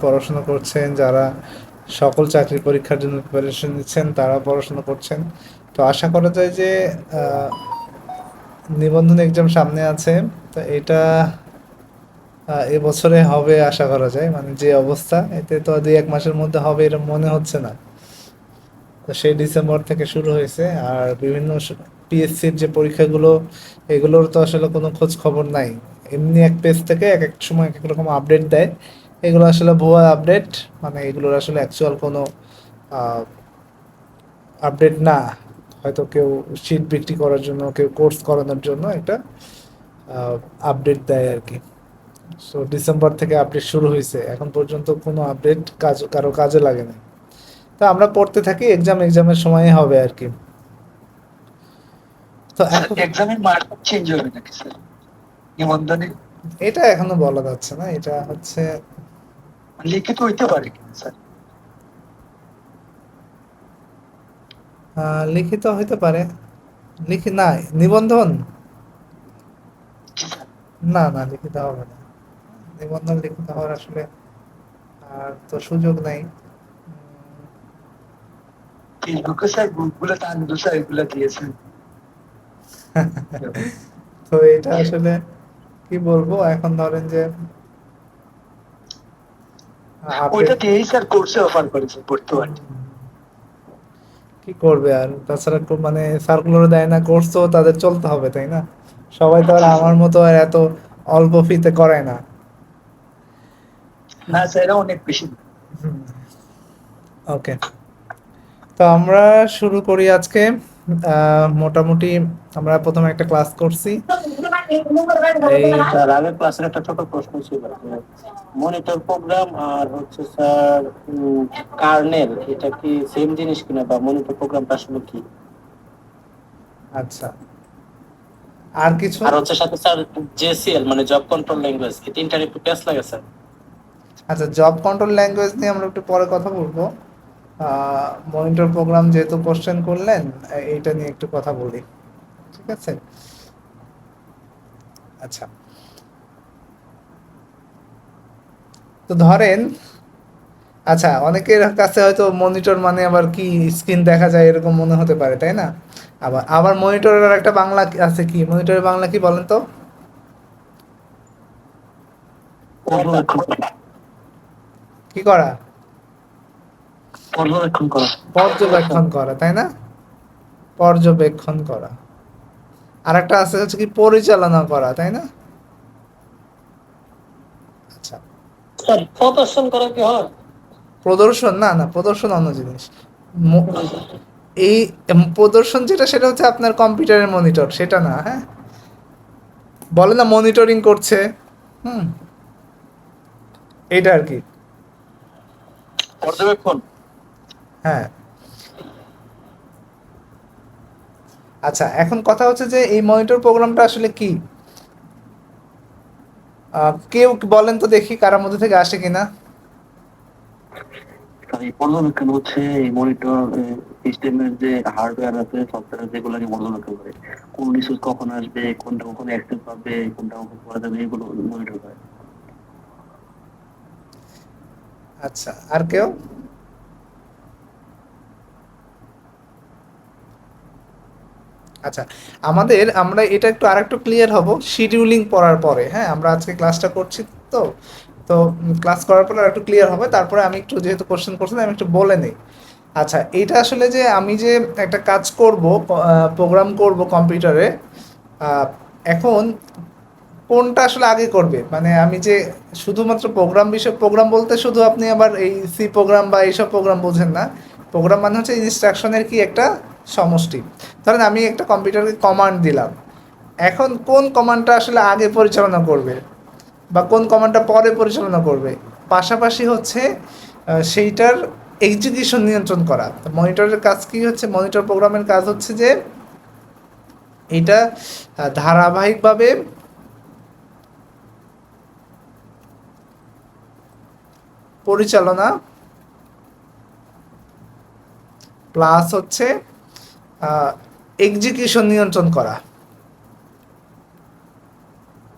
পড়াশোনা করছেন, যারা সকল চাকরি পরীক্ষার জন্য প্রিপারেশন নিচ্ছেন, তারা পড়াশোনা করছেন। তো আশা করা যায় যে আহ, নিবন্ধন এক্সাম সামনে আছে। তো এটা এবছরে হবে আশা করা যায়, মানে যে অবস্থা, এতে তো 2-1 মাসের মধ্যে হবে এরকম মনে হচ্ছে না। তো সেই ডিসেম্বর থেকে শুরু হয়েছে। আর বিভিন্ন পিএসসির যে পরীক্ষাগুলো, এগুলোর তো আসলে কোনো খোঁজ খবর নাই। এমনি এক পেজ থেকে এক এক সময় এক এক রকম আপডেট দেয়। এগুলো আসলে ভুয়া আপডেট, মানে এগুলোর আসলে অ্যাকচুয়াল কোনো আপডেট না। হয়তো কেউ শীট বিক্রি করার জন্য, কেউ কোর্স করানোর জন্য একটা আপডেট দেয় আর কি। সো ডিসেম্বর থেকে আপডেট শুরু হয়েছে, এখন পর্যন্ত কোনো আপডেট কারো কাজে লাগে না। তো আমরা পড়তে থাকি, এক্সামের সময় হবে আর কি। তো স্যার এখন এক্সামের মার্ক চেঞ্জ হবে নাকি স্যার নিবন্ধনে? এটা এখনো বলা যাচ্ছে না, এটা হচ্ছে লিখিত হইতে পারে কিনা স্যার? লিখিত হইতে পারে। না, নিবন্ধন, জি স্যার। না না, লিখিত হবে না। নিবন্ধন লিখিত হওয়ার আসলে আর তো সুযোগ নাই। ফেসবুকে স্যার গ্রুপগুলো তানদু স্যার এগুলো দিয়েছেন। তো এটা আসলে কি বলবো, এখন ধরেন যে ওইটা আপডেট দিয়েই স্যার কোর্সে অফার করেছে বর্তমানে। কি করবে আর, তাছাড়া মানে সার্কুলার দেয় না, কোর্স তো তাদের চলতে হবে, তাই না? সবাই তো আর জি আমার স্যার। মতো আর এত অল্প ফিতে করায় না। না স্যার এরা অনেক বেশি। ওকে, তো আমরা শুরু করি আজকে। মোটামুটি আমরা প্রথমে একটা ক্লাস করছি এই। স্যার আগের ক্লাসের একটা ছোট প্রশ্ন ছিল যে মনিটর প্রোগ্রাম আর হচ্ছে স্যার কার্নেল এটা কি সেম জিনিস কিনা বা মনিটর প্রোগ্রামটা আসলে কি? আচ্ছা, আর কিছু? আর হচ্ছে সাথে স্যার জেসিএল মানে জব কন্ট্রোল ল্যাঙ্গুয়েজ এই তিনটার একটু প্যাচ লাগে স্যার। আচ্ছা, জব কন্ট্রোল ল্যাঙ্গুয়েজ নিয়ে আমরা একটু পরে কথা বলবো। মনিটর প্রোগ্রাম যেহেতু কোশ্চেন করলেন, এইটা নিয়ে একটু কথা বলি, ঠিক আছে? আচ্ছা, তো ধরেন, আচ্ছা, অনেকের কাছে হয়তো মনিটর মানে আবার কি, স্ক্রিন দেখা যায় এরকম মনে হতে পারে, তাই না? আবার আবার মনিটরের আর একটা বাংলা আছে, কি মনিটরের বাংলা কি বলেন তো? পর্যবেক্ষণ করা। কি করা? পর্যবেক্ষণ করা। পর্যবেক্ষণ করা, তাই না? পর্যবেক্ষণ করা। আর একটা আছে হচ্ছে কি, পরিচালনা করা, তাই না? আচ্ছা, স্যার প্রদর্শন করা কি হয়? প্রদর্শন, না না, প্রদর্শন অন্য জিনিস। ম- এই প্রদর্শন যেটা, সেটা হচ্ছে আপনার কম্পিউটারের মনিটর, সেটা না, হ্যাঁ। বলে না মনিটরিং করছে, হুম, এইটা আর কি। পর্যবেক্ষণ। হ্যাঁ। আচ্ছা, এখন কথা হচ্ছে যে এই মনিটর প্রোগ্রামটা আসলে কি। কেউ বলেন তো দেখি, কারার মধ্যে থেকে আসে কিনা। আর এই পর্যবেক্ষণ হচ্ছে এই মনিটর সিস্টেমের যে হার্ডওয়্যার আছে, সফটওয়্যার, যেগুলোকে পর্যবেক্ষণ করে কোন রিসোর্স কখন আসবে, কোনটা কখন অ্যাক্সেস পাবে, কোনটা কখন করা যাবে, এগুলো মনিটর করে। আচ্ছা, আর কেউ? আচ্ছা, আমরা এটা একটু আরেকটু ক্লিয়ার হব শিডিউলিং পড়ার পরে, হ্যাঁ। আমরা আজকে ক্লাসটা করছি, তো তো ক্লাস করার পরে একটু ক্লিয়ার হবে, তারপরে আমি একটু, যেহেতু কোশ্চেন করছেন, আমি একটু বলে নিই। আচ্ছা, এইটা আসলে যে আমি যে একটা কাজ করব, প্রোগ্রাম করব কম্পিউটারে, আহ, এখন কোনটা আসলে আগে করবে, মানে আমি যে শুধুমাত্র প্রোগ্রাম, বিষয় প্রোগ্রাম বলতে শুধু আপনি আবার এই সি প্রোগ্রাম বা এইসব প্রোগ্রাম বোঝেন না। প্রোগ্রাম মানে হচ্ছে ইনস্ট্রাকশনের কি একটা সমষ্টি। ধরেন আমি একটা কম্পিউটারকে কমান্ড দিলাম, এখন কোন কমান্ডটা আসলে আগে পরিচালনা করবে বা কোন কমান্ডটা পরে পরিচালনা করবে, পাশাপাশি হচ্ছে সেইটার এক্সিকিউশন নিয়ন্ত্রণ করা। মনিটরের কাজ কি হচ্ছে, মনিটর প্রোগ্রামের কাজ হচ্ছে যে এটা ধারাবাহিকভাবে পরিচালনা, প্লাস হচ্ছে এক্সিকিউশন নিয়ন্ত্রণ করা,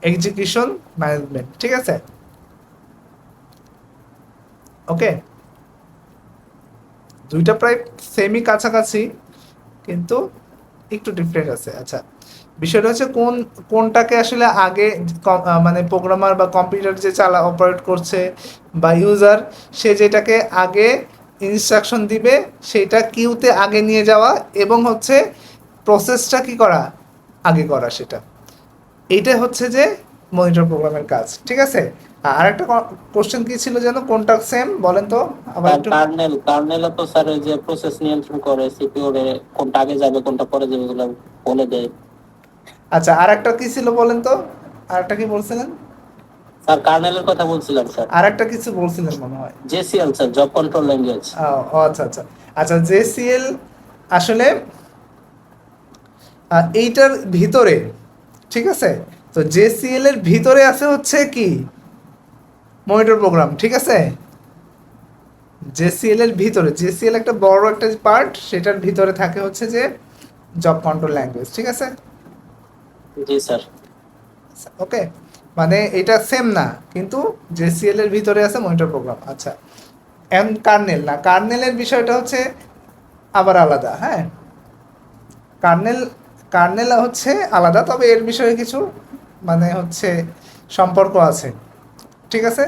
এক্সিকিউশন ম্যানেজমেন্ট, ঠিক আছে? ওকে, দুইটা প্রায় সেমই কাছাকাছি, কিন্তু একটু ডিফারেন্ট আছে। আচ্ছা, বিষয়টা হচ্ছে কোনটাকে আসলে আগে মানে প্রোগ্রামার বা কম্পিউটার যে অপারেট করছে বা ইউজার, সে যেটাকে আগে ইনস্ট্রাকশন দিবে সেটা কিউতে আগে নিয়ে যাওয়া, এবং হচ্ছে প্রসেসটা কি করা, আগে করা সেটা, এইটা হচ্ছে যে মনিটর প্রোগ্রামের কাজ। ঠিক আছে, আর একটা কোশ্চেন কি ছিল যেন, কোনটা সেম বলেন তো আবার স্যার একটু। কার্নেল তো স্যার ওই যে প্রসেস নিয়ন্ত্রণ করে, সিপিইউ এর কোনটা আগে যাবে কোনটা পরে যাবে এগুলো বলে দেয়। আচ্ছা, আর একটা কি ছিল বলেন তো, আর একটা কি বলছিলেন, স্যার কার্নেলের কথা বলছিলাম স্যার। আর একটা কিছু বলছিলেন মনে হয়। JCL sir, job control language. ও আচ্ছা আচ্ছা। আচ্ছা, জেসিএল আসলে এইটার ভিতরে, ঠিক আছে, তো জেসিএল এর ভিতরে আছে হচ্ছে কি মনিটর প্রোগ্রাম। ঠিক আছে, জেসিএল এর ভিতরে, জেসিএল একটা বড় একটা পার্ট, সেটার ভিতরে থাকে হচ্ছে যে জব কন্ট্রোল ল্যাঙ্গুয়েজ। ঠিক আছে, জি স্যার। ওকে, মানে এটা সেম না, কিন্তু জেসিএল এর ভিতরে আছে মনিটর প্রোগ্রাম। আচ্ছা, কার্নেল না, কার্নেলের বিষয়টা হচ্ছে আবার আলাদা। হ্যাঁ, কার্নেল কার্নেল হচ্ছে আলাদা, তবে এর বিষয়ে কিছু মানে হচ্ছে সম্পর্ক আছে। ঠিক আছে,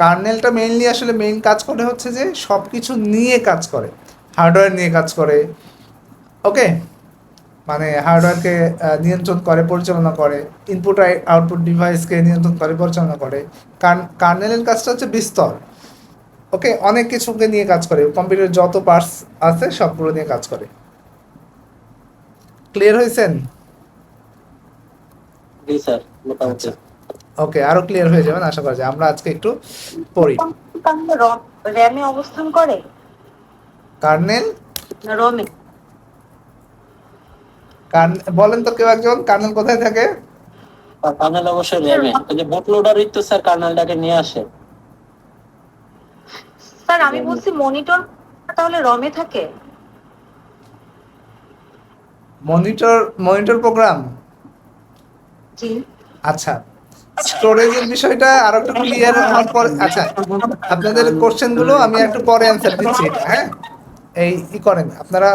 কার্নেলটা মেইনলি আসলে মেইন কাজ করে হচ্ছে যে সব কিছু নিয়ে কাজ করে, হার্ডওয়্যার নিয়ে কাজ করে। ওকে, মানে হার্ডওয়্যারকে নিয়ন্ত্রণ করে, পরিচালনা করে, ইনপুট আউটপুট ডিভাইসকে নিয়ন্ত্রণ করে, পরিচালনা করে। কার্নেলের কাজটা হচ্ছে বিস্তর। ওকে, অনেক কিছুকে নিয়ে কাজ করে, কম্পিউটারের যত পার্টস আছে সবগুলো নিয়ে কাজ করে। ক্লিয়ার হয়েছেন? জি স্যার, মোটামুটি। আচ্ছা, ওকে, আরো ক্লিয়ার হয়ে যাবেন আশা করা যায়। আমরা আজকে একটু পড়ি। র্যামে অবস্থান করে কার্নেল, না রমে? বলেন তো কেউ একজন, কার্নেল কোথায় থাকে? কার্নেল অবশ্যই র্যামে, ওই যে বুট লোডারই তো স্যার কার্নেলটাকে নিয়ে আসে। স্যার আমি বলছি মনিটর তাহলে রমে থাকে? Monitor, monitor program. জি। আচ্ছা, স্টোরেজের বিষয়টা আরো একটু ক্লিয়ার হওয়ার পর, আচ্ছা আপনাদের কোশ্চেনগুলো আমি একটু পরে অ্যান্সার দিচ্ছি এটা। হ্যাঁ, ই করেন আপনারা,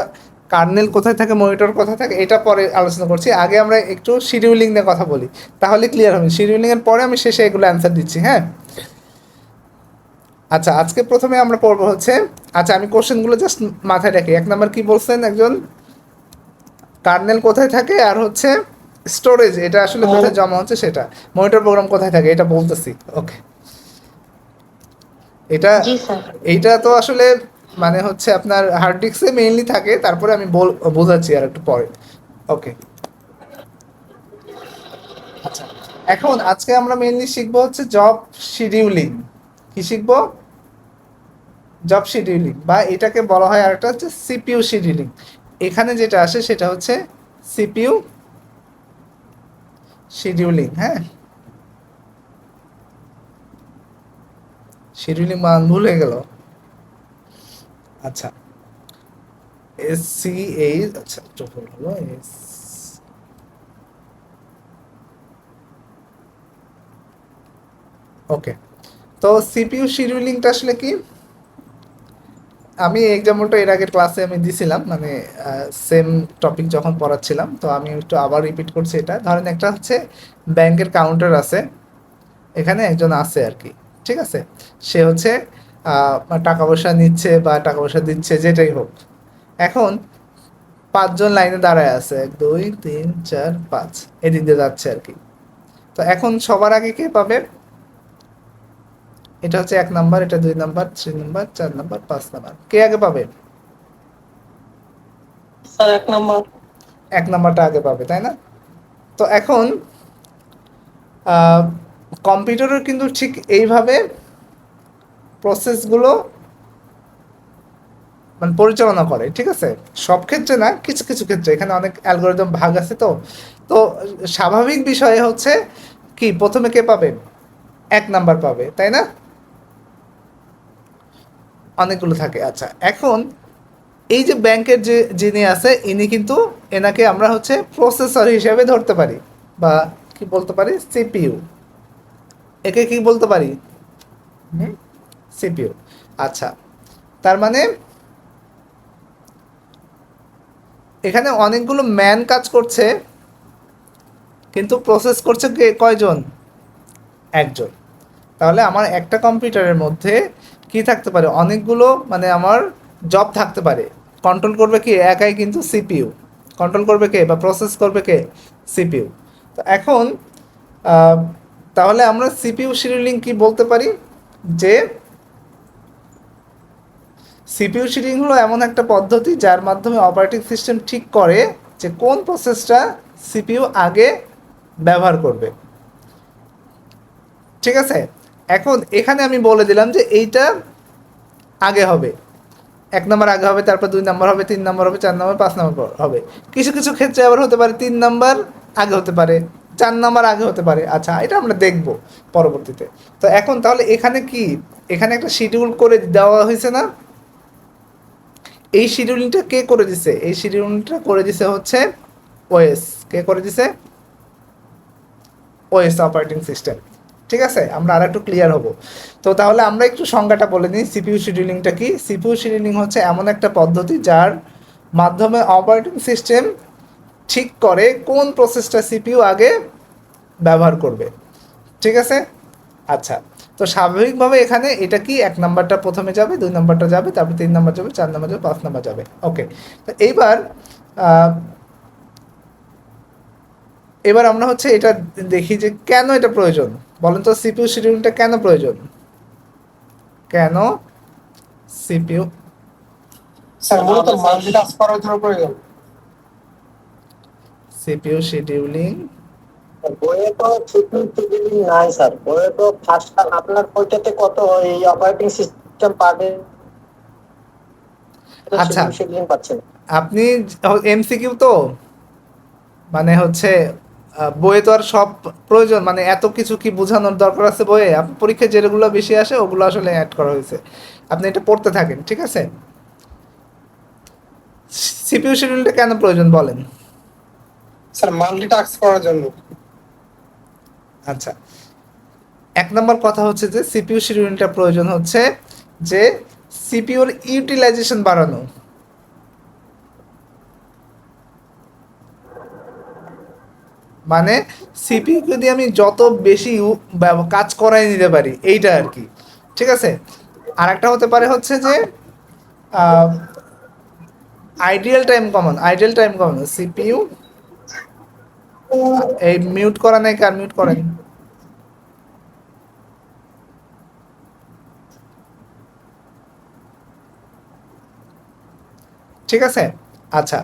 কার্নেল কোথায় থাকে, মনিটর কোথায় থাকে, এটা পরে আলোচনা করছি। আগে আমরা একটু শিডিউলিং নিয়ে কথা বলি, তাহলে ক্লিয়ার হবে। শিডিউলিং এর পরে আমি শেষে এগুলো অ্যান্সার দিচ্ছি। হ্যাঁ, আচ্ছা, আজকে প্রথমে আমরা পড়বো হচ্ছে, আচ্ছা আমি কোশ্চেনগুলো জাস্ট মাথায় রাখি। এক নাম্বার কি বলছেন একজন, কার্নেল কোথায় থাকে, আর হচ্ছে স্টোরেজ এটা আসলে কোথায় জমা হচ্ছে সেটা, মনিটর প্রোগ্রাম কোথায় থাকে এটা বলতেছি। ওকে, এটা জি স্যার। এইটা তো আসলে মানে হচ্ছে আপনার হার্ড ডিস্কে মেইনলি থাকে, তারপরে আমি বোঝাচ্ছি আর একটু পরে। ওকে, আচ্ছা, এখন আজকে আমরা মেইনলি শিখবো হচ্ছে জব শিডিউলিং। কি শিখবো? জব শিডিউলিং, বা এটাকে বলা হয় আরেকটা হচ্ছে সিপিইউ শিডিউলিং। এখানে যেটা আসে সেটা হচ্ছে সিপিইউ শিডিউলিং। হ্যাঁ, শিডিউলিং মান ভুল হয়ে গেল। আচ্ছা, SCH, আচ্ছা একটু ভুল হলো, ওকে। তো সিপিইউ শিডিউলিংটা আসলে কি, আমি এক্সাম্পলটা এর আগের ক্লাসে আমি দিছিলাম, মানে সেম টপিক যখন পড়াচ্ছিলাম, তো আমি একটু আবার রিপিট করছি। এটা ধরেন একটা হচ্ছে ব্যাংকের কাউন্টার আছে, এখানে একজন আছে আর কি। ঠিক আছে, সে হচ্ছে টাকা পয়সা নিচ্ছে বা টাকা পয়সা দিচ্ছে, যেটাই হোক। এখন 5 জন লাইনে দাঁড়ায় আছে, 1 2 3 4 5, এদিক দিয়ে যাচ্ছে আর কি। তো এখন সবার আগে কে পাবে? এটা হচ্ছে 1 নাম্বার, এটা 2 নাম্বার, 3 নাম্বার, 4 নাম্বার, 5 নাম্বার। কে আগে পাবে? স্যার 1 নম্বর। 1 নাম্বারটা আগে পাবে, তাই না? তো এখন কম্পিউটারও কিন্তু ঠিক এইভাবে প্রসেসগুলো মানে পরিচালনা করে। ঠিক আছে, সব ক্ষেত্রে না, কিছু কিছু ক্ষেত্রে, এখানে অনেক অ্যালগোরিদম ভাগ আছে। তো তো স্বাভাবিক বিষয় হচ্ছে কি, প্রথমে কে পাবে? 1 নাম্বার পাবে, তাই না? অনেকগুলো থাকে। আচ্ছা, এখন এই যে ব্যাংকের যে যিনি আছে, ইনি কিন্তু, এনাকে আমরা হচ্ছে প্রসেসর হিসেবে ধরতে পারি, বা কি বলতে পারি, সিপিইউ। একে কি বলতে পারি? সিপিইউ। আচ্ছা, তার মানে এখানে অনেকগুলো ম্যান কাজ করছে, কিন্তু প্রসেস করছে কে, কয়জন? একজন। তাহলে আমার একটা কম্পিউটারের মধ্যে কি থাকতে পারে, অনেকগুলো মানে আমার জব থাকতে পারে। কন্ট্রোল করবে কি একাই, কিন্তু সিপিইউ কন্ট্রোল করবে কে বা প্রসেস করবে কে, সিপিইউ। তো এখন আহ, তাহলে আমরা সিপিইউ শিডিউলিং কি বলতে পারি, যে সিপিইউ শিডিউলিং হলো এমন একটা পদ্ধতি যার মাধ্যমে অপারেটিং সিস্টেম ঠিক করে যে কোন প্রসেসটা সিপিইউ আগে ব্যবহার করবে। ঠিক আছে, এখন এখানে আমি বলে দিলাম যে এইটা আগে হবে, 1 নম্বর আগে হবে, তারপর 2 নম্বর হবে, 3 নম্বর হবে, 4 নম্বর, 5 নম্বর হবে। কিছু কিছু ক্ষেত্রে আবার হতে পারে 3 নম্বর আগে হতে পারে, 4 নম্বর আগে হতে পারে। আচ্ছা, এটা আমরা দেখব পরবর্তীতে। তো এখন তাহলে এখানে কি, এখানে একটা শিডিউল করে দেওয়া হয়েছে না? এই শিডিউলিংটা কে করে দিছে? এই শিডিউলিংটা করে দিছে হচ্ছে ওএস। কে করে দিছে? OS, operating system. ঠিক আছে, আমরা আর একটু ক্লিয়ার হব। তো তাহলে আমরা একটু সংজ্ঞাটা বলে নিই, সিপিইউ শিডিউলিংটা কি। সিপিইউ শিডিউলিং হচ্ছে এমন একটা পদ্ধতি যার মাধ্যমে অপারেটিং সিস্টেম ঠিক করে কোন প্রসেসটা সিপিইউ আগে ব্যবহার করবে। ঠিক আছে, আচ্ছা। তো স্বাভাবিকভাবে এখানে এটা কি, 1 নম্বরটা প্রথমে যাবে, 2 নম্বরটা যাবে, তারপর 3 নম্বর যাবে, 4 নম্বর যাবে, 5 নম্বর যাবে। ওকে, তো এবার আমরা হচ্ছে এটা দেখি যে কেন এটা প্রয়োজন। বলেন তো সিপিইউ শিডিউলিংটা কেন প্রয়োজন? কেন সিপিইউ? স্যার মূলত মাল্টিটাস্ক করার জন্য প্রয়োজন। সিপিইউ শিডিউলিং বইয়ে তো শিডিউলিং নাই স্যার, বইয়ে তো ফার্স্ট আপনার বইটাতে কত এই অপারেটিং সিস্টেম পাবে, আচ্ছা, শিডিউলিং পাচ্ছেন। আপনি এমসিকিউ তো মানে হচ্ছে বইয়ে তো আর সব প্রয়োজন, মানে এত কিছু কি বোঝানোর দরকার আছে বইয়ে? আপনি পরীক্ষায় যেগুলো বেশি আসে ওগুলো আসলে অ্যাড করা হয়েছে, আপনি এটা পড়তে থাকেন। ঠিক আছে, সিপিইউ শিডিউলটা কেন প্রয়োজন বলেন? স্যার মাল্টিটাস্ক করার জন্য। আচ্ছা, 1 নম্বর কথা হচ্ছে যে সিপিইউ শিডিউলটা প্রয়োজন হচ্ছে যে সিপিইউর ইউটিলাইজেশন বাড়ানো। মানে সিপিইউ যদি আমি যত বেশি কাজ করাই নিতে পারি, এইটা আর কি। ঠিক আছে, আর একটা হতে পারে হচ্ছে যে আইডিয়াল টাইম কমানো। আইডিয়াল টাইম কমানো সিপিইউ, এই মিউট করা নাই, কার মিউট করেন? ঠিক আছে, আচ্ছা।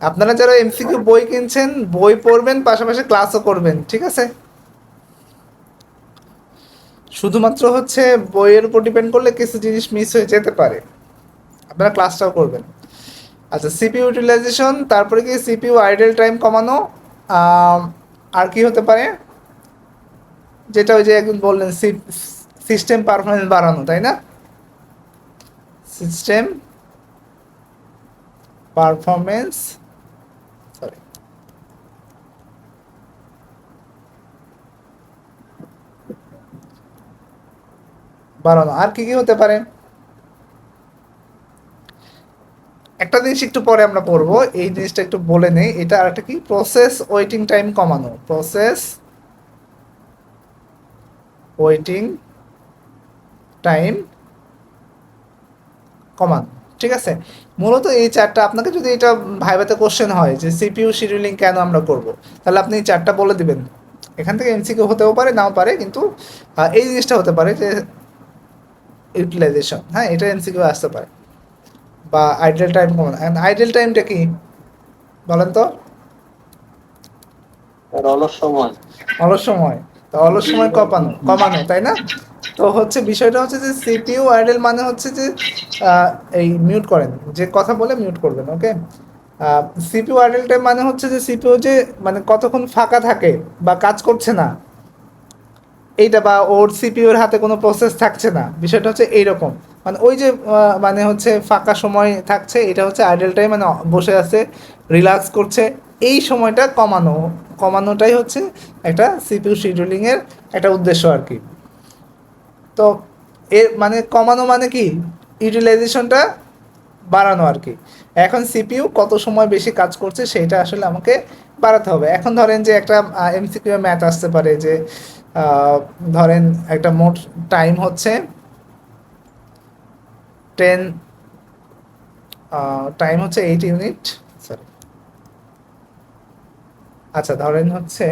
আপনারা যারা এমসিকিউ বই কিনছেন, বই পড়বেন, পাশাপাশি ক্লাসও করবেন। ঠিক আছে, শুধুমাত্র হচ্ছে বইয়ের উপর ডিপেন্ড করলে কিছু জিনিস মিস হয়ে যেতে পারে, আপনারা ক্লাসটাও করবেন। আচ্ছা, সিপিইউ ইউটিলাইজেশন, তারপরে কি সিপিইউ আইডল টাইম কমানো, আর কি হতে পারে, যেটা ওই যে একজন বললেন সিস্টেম পারফরমেন্স বাড়ানো, তাই না? সিস্টেম পারফরমেন্স, সরি, বাড়ানো। আর কি কি হতে পারে? একটা জিনিস একটু পরে আমরা পড়বো, এই জিনিসটা একটু বলে নেই। এটা আর একটা কি, প্রসেস ওয়েটিং টাইম কমানো। প্রসেস ওয়েটিং টাইম কমানো। ঠিক আছে, মূলত এই চারটা, আপনাকে যদি এটা ভাইভাতে কোশ্চেন হয় যে সিপিইউ শিডিউলিং কেন আমরা করব, তাহলে আপনি এই চারটা বলে দিবেন। এখান থেকে এমসিকিউ হতেও পারে, নাও পারে, কিন্তু এই জিনিসটা হতে পারে যে ইউটিলাইজেশন, হ্যাঁ, এটা এমসিকিউ আসতে পারে। বা আইডল টাইম কমানো। আইডল টাইমটা কি বলেন তো? অলস সময়। অলস সময়। তো অলস সময় কমানো কমানো, তাই না? তো হচ্ছে বিষয়টা হচ্ছে যে সিপিইউ আইডল মানে হচ্ছে যে এই মিউট করেন, যে কথা বলে মিউট করবেন। ওকে, সিপিইউ আইডল টাইম মানে হচ্ছে যে সিপিইউ যে মানে কতক্ষণ ফাঁকা থাকে বা কাজ করছে না, এইটা, বা ওর সিপিইউর হাতে কোনো প্রসেস থাকছে না, বিষয়টা হচ্ছে এইরকম। মানে ওই যে মানে হচ্ছে ফাঁকা সময় থাকছে, এটা হচ্ছে আইডল টাইম, মানে বসে আছে, রিল্যাক্স করছে, এই সময়টা কমানোটাই হচ্ছে একটা সিপিইউ শিডিউলিংয়ের একটা উদ্দেশ্য আর কি। তো এর মানে কমানো মানে কি, ইউটিলাইজেশনটা বাড়ানো আর কি। এখন সিপিইউ কত সময় বেশি কাজ করছে সেটা আসলে আমাকে বাড়াতে হবে। এখন ধরেন যে একটা এমসিকিউ ম্যাথ আসতে পারে যে ধরেন একটা মোট টাইম হচ্ছে 10, টাইম হচ্ছে 8 ইউনিট, সরি, আচ্ছা ধরেন হচ্ছে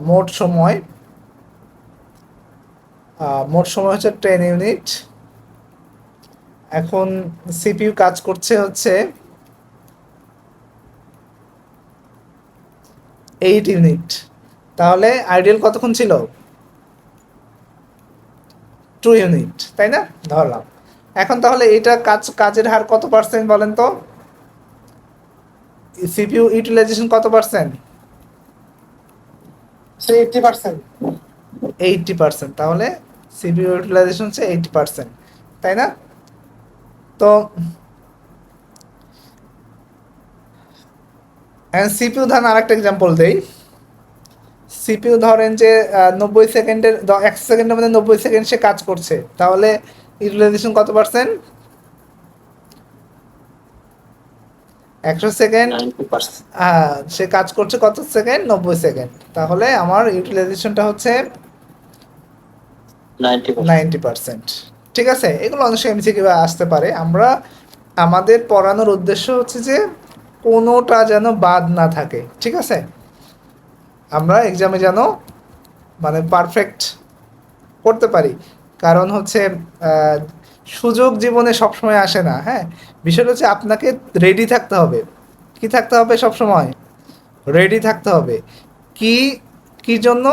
মোট সময় হচ্ছে 10 ইউনিট। এখন সিপিইউ কাজ করছে হচ্ছে 8 ইউনিট, তাহলে আইডিয়াল কতক্ষণ ছিল, 2 ইউনিট, তাই না, ধরলাম। এখন তাহলে এটা কাজের হার কত পার্সেন্ট বলেন তো, সিপিইউ ইউটিলাইজেশন কত পার্সেন্ট, 80%। 80%, তাহলে সিপিইউ ইউটিলাইজেশন হচ্ছে 80%, তাই না। তো সিপিইউ ধরেন আরেকটা এক্সাম্পল দেই, সিপিইউ ধরেন যে 90 সেকেন্ডের 1 সেকেন্ডের মধ্যে 90 সেকেন্ড সে কাজ করছে, তাহলে ইউটিলাইজেশন কত পার্সেন্ট, 100 সেকেন্ড। 90%। সে কাজ করছে কত সেকেন্ড, 90 সেকেন্ড, তাহলে আমার ইউটিলাইজেশনটা হচ্ছে 90%। 90%। ঠিক আছে, এগুলো অনেক সময় এমসিকিউ আসতে পারে। আমরা আমাদের পড়ানোর উদ্দেশ্য হচ্ছে যে কোনোটা যেন বাদ না থাকে, ঠিক আছে, আমরা এক্সামে যেন মানে পারফেক্ট করতে পারি। কারণ হচ্ছে সুযোগ জীবনে সবসময় আসে না, হ্যাঁ, বিষয়টা হচ্ছে আপনাকে রেডি থাকতে হবে। কি থাকতে হবে, সবসময় রেডি থাকতে হবে। কি কি জন্য,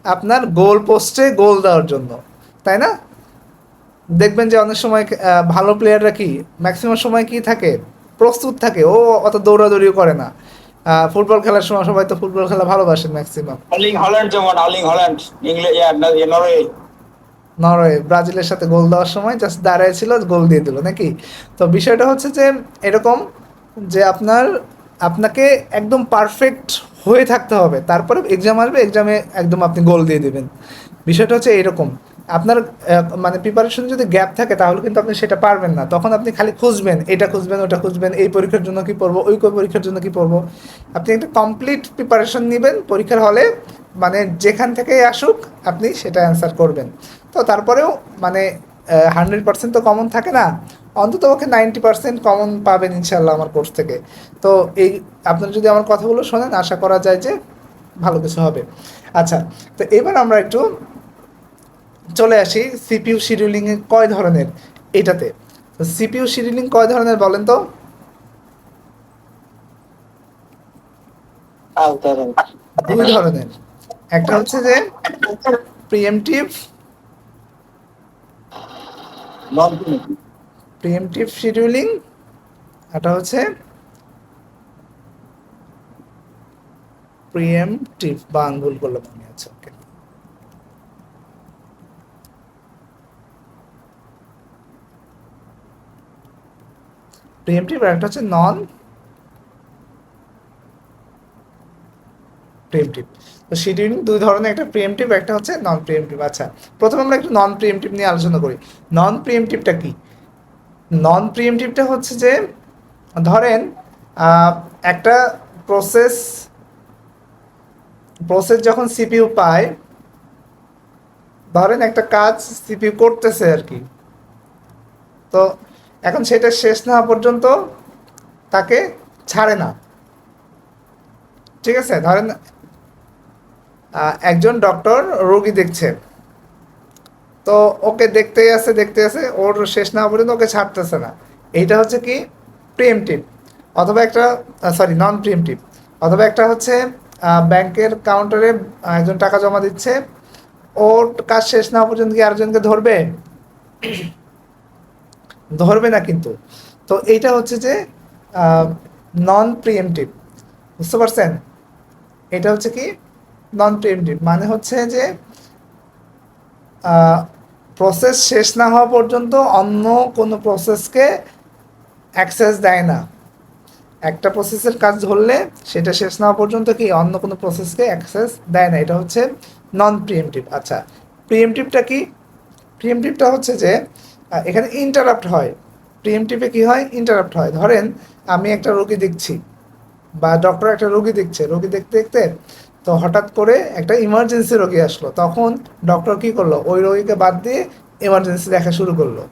আপনার গোল পোস্টে গোল দেওয়ার জন্য, তাই না। দেখবেন যে অনেক সময় ভালো প্লেয়াররা কি ম্যাক্সিমাম সময় কি থাকে, প্রস্তুত থাকে, ও অত দৌড়াদৌড়িও করে না। ফুটবল খেলার সময় সবাই তো ফুটবল খেলা ভালোবাসেন ম্যাক্সিমাম। আর্লিং হল্যান্ড যেমন আর্লিং হল্যান্ড নরওয়ে। নরওয়ে ব্রাজিলের সাথে গোল দেওয়ার সময় জাস্ট দাঁড়ায় ছিল, গোল দিয়ে দিল নাকি। তো বিষয়টা হচ্ছে যে এরকম, যে আপনাকে একদম পারফেক্ট হয়ে থাকতে হবে, তারপরে এক্সাম আসবে, এক্সামে একদম আপনি গোল দিয়ে দেবেন। বিষয়টা হচ্ছে এরকম, আপনার মানে প্রিপারেশন যদি গ্যাপ থাকে তাহলে কিন্তু আপনি সেটা পারবেন না। তখন আপনি খালি খুঁজবেন, এটা খুঁজবেন, ওটা খুঁজবেন, এই পরীক্ষার জন্য কি পড়বো, ওই পরীক্ষার জন্য কি পড়বো। আপনি একটা কমপ্লিট প্রিপারেশন নেবেন পরীক্ষার হলে, মানে যেখান থেকেই আসুক আপনি সেটা অ্যান্সার করবেন। তো তারপরেও মানে 100% তো কমন থাকে না, অন্তত ওকে 90% কমন পাবেন ইনশাল্লাহ আমার কোর্স থেকে। তো এই আপনারা যদি আমার কথাগুলো শোনেন, আশা করা যায় যে ভালো কিছু হবে। আচ্ছা, তো এবার আমরা একটু চলে আসি সিপিইউ শিডিউলিং কয় ধরনের এটাতে। তো সিপিইউ শিডিউলিং কয় ধরনের বলেন তো, দুই ধরনের। একটা হচ্ছে যে প্রিএমটিভ শিডিউলিং, এটা হচ্ছে প্রিএমটিভ, বা আঙ্গুল করলে মনে আছে, ওকে। প্রিএমটিভ, আর একটা হচ্ছে নন প্রিএমটিভ। তো শিডিউলিং দুই ধরনের, একটা প্রিএমটিভ, একটা হচ্ছে নন প্রিএমটিভ। আচ্ছা, প্রথমে আমরা একটু নন প্রিএমটিভ নিয়ে আলোচনা করি। নন প্রিএমটিভটা কি, নন প্রিএমটিভটা হচ্ছে যে ধরেন একটা প্রসেস যখন সিপিইউ পায়, ধরেন একটা কাজ সিপিইউ করতেছে আর কি, তো এখন সেটা শেষ না হওয়া পর্যন্ত তাকে ছাড়ে না, ঠিক আছে। ধরেন একজন ডক্টর রোগী দেখছে, তো ওকে দেখতেই আছে, ওর শেষ না হওয়া পর্যন্ত ওকে ছাড়তেছে না। এইটা হচ্ছে কি প্রিএমটিভ। অথবা একটা সরি নন প্রিএমটিভ। অথবা একটা হচ্ছে ব্যাংকের কাউন্টারে একজন টাকা জমা দিচ্ছে, ওর কাজ শেষ না হওয়া পর্যন্ত কি আরেকজনকে ধরবে না কিন্তু। তো এইটা হচ্ছে যে নন প্রিএমটিভ, বুঝতে পারছেন। এটা হচ্ছে কি নন প্রিএমটিভ, মানে হচ্ছে যে প্রসেস শেষ না হওয়া পর্যন্ত অন্য কোনো প্রসেসকে অ্যাক্সেস দেয় না। একটা প্রসেসের কাজ ধরলে সেটা শেষ না হওয়া পর্যন্ত কি অন্য কোনো প্রসেসকে অ্যাক্সেস দেয় না, এটা হচ্ছে নন প্রিএমটিভ। আচ্ছা, প্রিএমটিভটা কি, প্রিএমটিভটা হচ্ছে যে এখানে ইন্টারাপ্ট হয়। প্রিএমটিভে কি হয়? ইন্টারাপ্ট হয়। ধরেন আমি একটা রোগী দেখছি বা ডক্টর একটা রোগী দেখছে, রোগী দেখতে দেখতে তো হঠাৎ করে একটা ইমার্জেন্সি রোগী আসলো, তখন ডক্টর কি করলো? ওই রোগীকে বাদ দিয়ে এমার্জেন্সি দেখা শুরু করলো।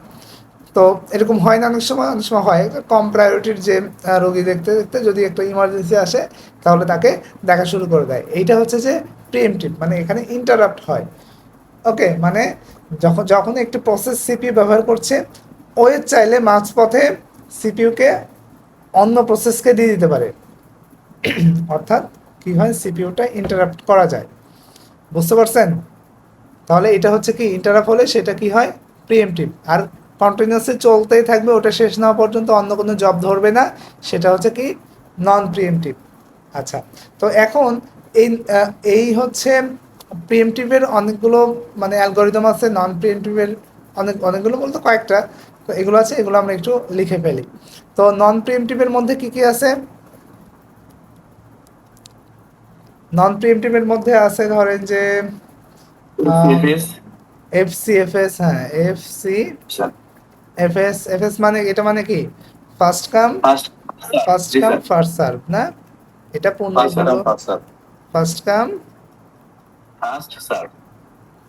তো এরকম হয় না অনেক সময়? অনেক সময় হয় কম প্রায়োরিটির যে রোগী দেখতে দেখতে যদি একটা ইমার্জেন্সি আসে তাহলে তাকে দেখা শুরু করে দেয়। এইটা হচ্ছে যে প্রিএমটিভ, মানে এখানে ইন্টারাপ্ট হয়। ওকে, মানে যখন যখন একটি প্রসেস সিপিইউ ব্যবহার করছে, ওয়েব চাইলে মাঝপথে সিপিইউকে অন্য প্রসেসকে দিয়ে দিতে পারে। অর্থাৎ কি হয়? সিপিইউটা ইন্টারাপ্ট করা যায়। বুঝতে পারছেন? তাহলে এটা হচ্ছে কি, ইন্টারাপ্ট হলে সেটা কি হয়? প্রিএমটিভ। আর কন্টিনিউয়াসলি চলতেই থাকবে, ওটা শেষ না হওয়া পর্যন্ত অন্য কোনো জব ধরবে না, সেটা হচ্ছে কি নন প্রিএমটিভ। আচ্ছা, তো এখন এই এই হচ্ছে প্রিএমটিভের অনেকগুলো মানে অ্যালগরিদম আছে, নন প্রিএমটিভের অনেকগুলো বলতে কয়েকটা। তো এগুলো আছে, এগুলো আমরা একটু লিখে ফেলি। তো নন প্রিএমটিভের মধ্যে কি কি আছে? নন প্রিএমটিভের মধ্যে আছে ধরেন যে CFS, এফসিএফএস। হ্যাঁ, এফএস মানে এটা মানে কি? ফার্স্ট কাম first, ফার্স্ট জি কাম স্যার, ফার্স্ট সার্ভ না? এটা পূর্ণ first হলো come, first serve, first come first serve,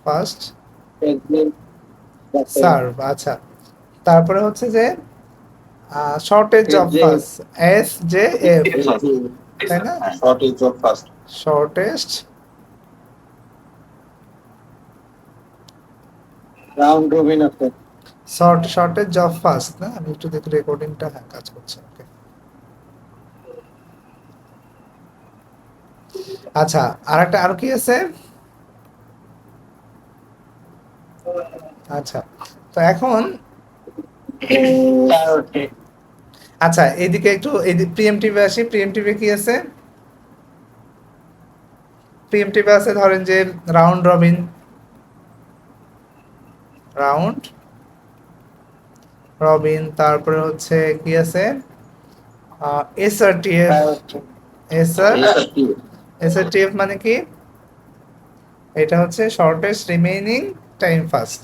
first একদিন সার্ভ। আচ্ছা, তারপরে হচ্ছে যে shortage of first, S J F, তাই না? shortage of first, shortest round robin আছে। শর্টেজ অফ ফার্স্ট না? আমি একটু দেখি রেকর্ডিংটা। হ্যাঁ, কাজ করছে। ওকে, আচ্ছা, আর কি আছে? আচ্ছা, তো এখন প্রায়োরিটি আচ্ছা এইদিকে একটু প্রিএমটিভে আসি। প্রিএমটিভে কি আছে? প্রিএমটিভে আছে ধরেন যে রাউন্ড রবিন, রাউন্ড রবিন, তারপরে হচ্ছে কি আছে? এসআরটিএফ। এসআরটিএফ মানে কি? এটা হচ্ছে shortest remaining time first,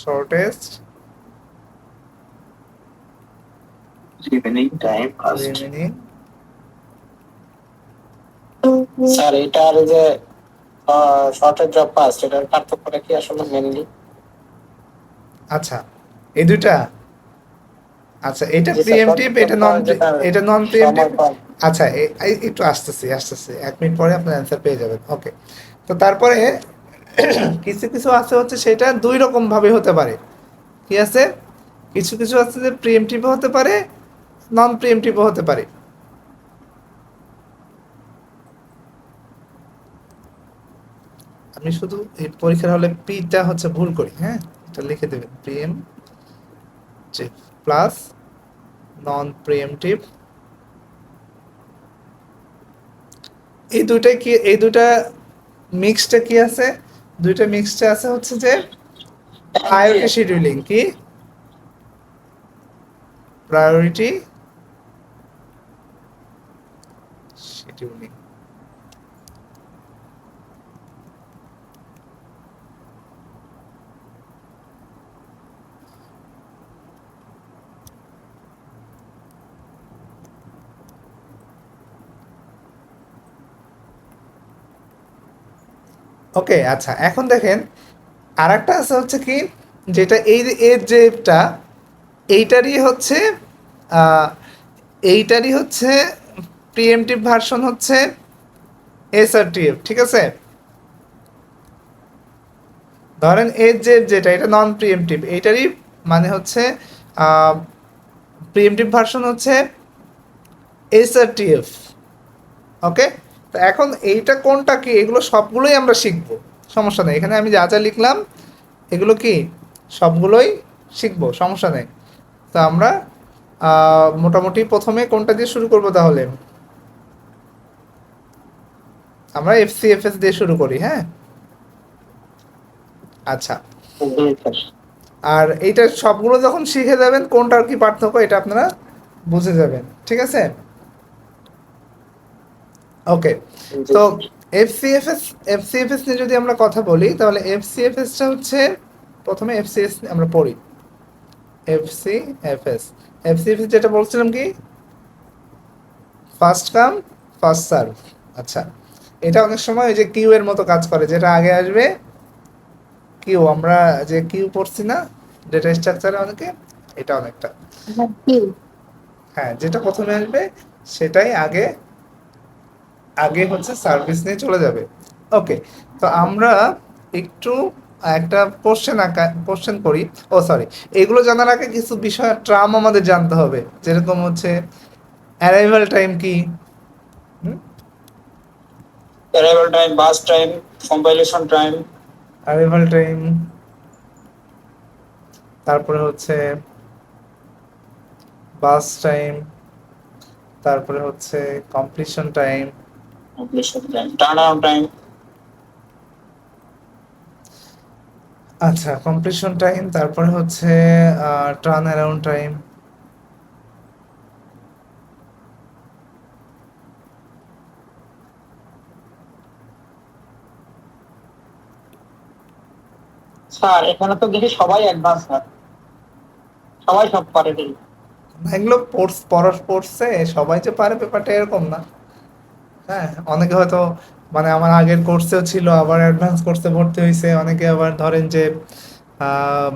shortest remaining time first, remaining. Sir এটার যে শর্টেজ অফ ফার্স্ট এটার পার্থক্যটা কি আসলে মেইনলি? আচ্ছা, এই দুইটা। আচ্ছা, এটা জি স্যার, প্রিএমটিভ, এটা নন এটা নন প্রিএমটিভ। সময় কম। আচ্ছা, একটু আসতেছি 1 মিনিট পরে আপনার অ্যান্সার পেয়ে যাবেন। ওকে, তো তারপরে কিছু কিছু আছে হচ্ছে সেটা দুই রকম ভাবে হতে পারে। কি আছে? কিছু কিছু আছে যে প্রিএমটিভও হতে পারে, নন প্রিএমটিভও হতে পারে। আমি শুধু এই পরীক্ষার হলে পিটা হচ্ছে ভুল করি। হ্যাঁ, এটা লিখে দেবেন, প্রিএমটিভ প্লাস নন প্রিএমটিভ। এই দুইটাই কি? এই দুইটা মিক্সডে কি আছে? দুইটা মিক্সডে আছে হচ্ছে যে প্রায়োরিটি শিডিউলিং। কি? Priority scheduling. ওকে, আচ্ছা, এখন দেখেন আরেকটা আছে হচ্ছে কি, যেটা এই এর যেটা এইটারই হচ্ছে আহ, এইটারই হচ্ছে প্রিএমটিভ ভার্সন হচ্ছে এসআরটিএফ। ঠিক আছে, ধরেন এর যেটা এটা নন প্রিএমটিভ, এইটারই মানে হচ্ছে প্রিএমটিভ ভার্সন হচ্ছে এসআরটিএফ। ওকে, তো এখন এইটা কোনটা কি, এগুলো সবগুলোই আমরা শিখবো, সমস্যা নেই। এখানে আমি যা যা লিখলাম এগুলো কি সবগুলোই শিখবো, সমস্যা নেই। তো আমরা মোটামুটি প্রথমে কোনটা দিয়ে শুরু করব? তাহলে আমরা এফসিএফএস দিয়ে শুরু করি। হ্যাঁ, আচ্ছা, আর এইটা সবগুলো যখন শিখে যাবেন কোনটার কি পার্থক্য এটা আপনারা বুঝে যাবেন। ঠিক আছে, ওকে। তো এফসিএফএস এফসিএফএস নিয়ে যদি আমরা কথা বলি তাহলে এফসিএফএসটা হচ্ছে প্রথমে এফসিএস আমরা পড়ি। এফসিএফএস এফসিএফএস যেটা বলছিলাম কি ফার্স্ট কাম ফার্স্ট সার্ভ। আচ্ছা, এটা অনেক সময় ওই যে কিউ এর মতো কাজ করে, যেটা আগে আসবে কিউ, আমরা যে কিউ পড়ছি না ডেটা স্ট্রাকচারে অনেকে, এটা অনেকটা হ্যাঁ, যেটা প্রথমে আসবে সেটাই আগে আগে হচ্ছে সার্ভিস নিয়ে চলে যাবে। ওকে, তো আমরা একটু একটা কোশ্চেন করি। ও সরি, এগুলো জানার আগে কিছু বিষয় ট্রাম আমাদের জানতে হবে, যেরকম হচ্ছে অ্যারাইভাল টাইম কি, arrival time, bus time, compilation time, arrival time, তারপরে হচ্ছে বাস টাইম, তারপরে হচ্ছে completion time, completion time, turnaround time. আচ্ছা কমপ্লিশন টাইম, তারপরে হচ্ছে টার্ন অ্যারাউন্ড টাইম। স্যার এখানে তো দেখি সবাই অ্যাডভান্স, স্যার সবাই সব পারে দেখি। এগুলো পড়ছে সবাই যে পারে ব্যাপারটা এরকম না। হ্যাঁ, অনেকে হয়তো মানে আমার আগের কোর্সেও ছিল, আবার অ্যাডভান্স কোর্সে ভর্তি হয়েছে, অনেকে আবার ধরেন যে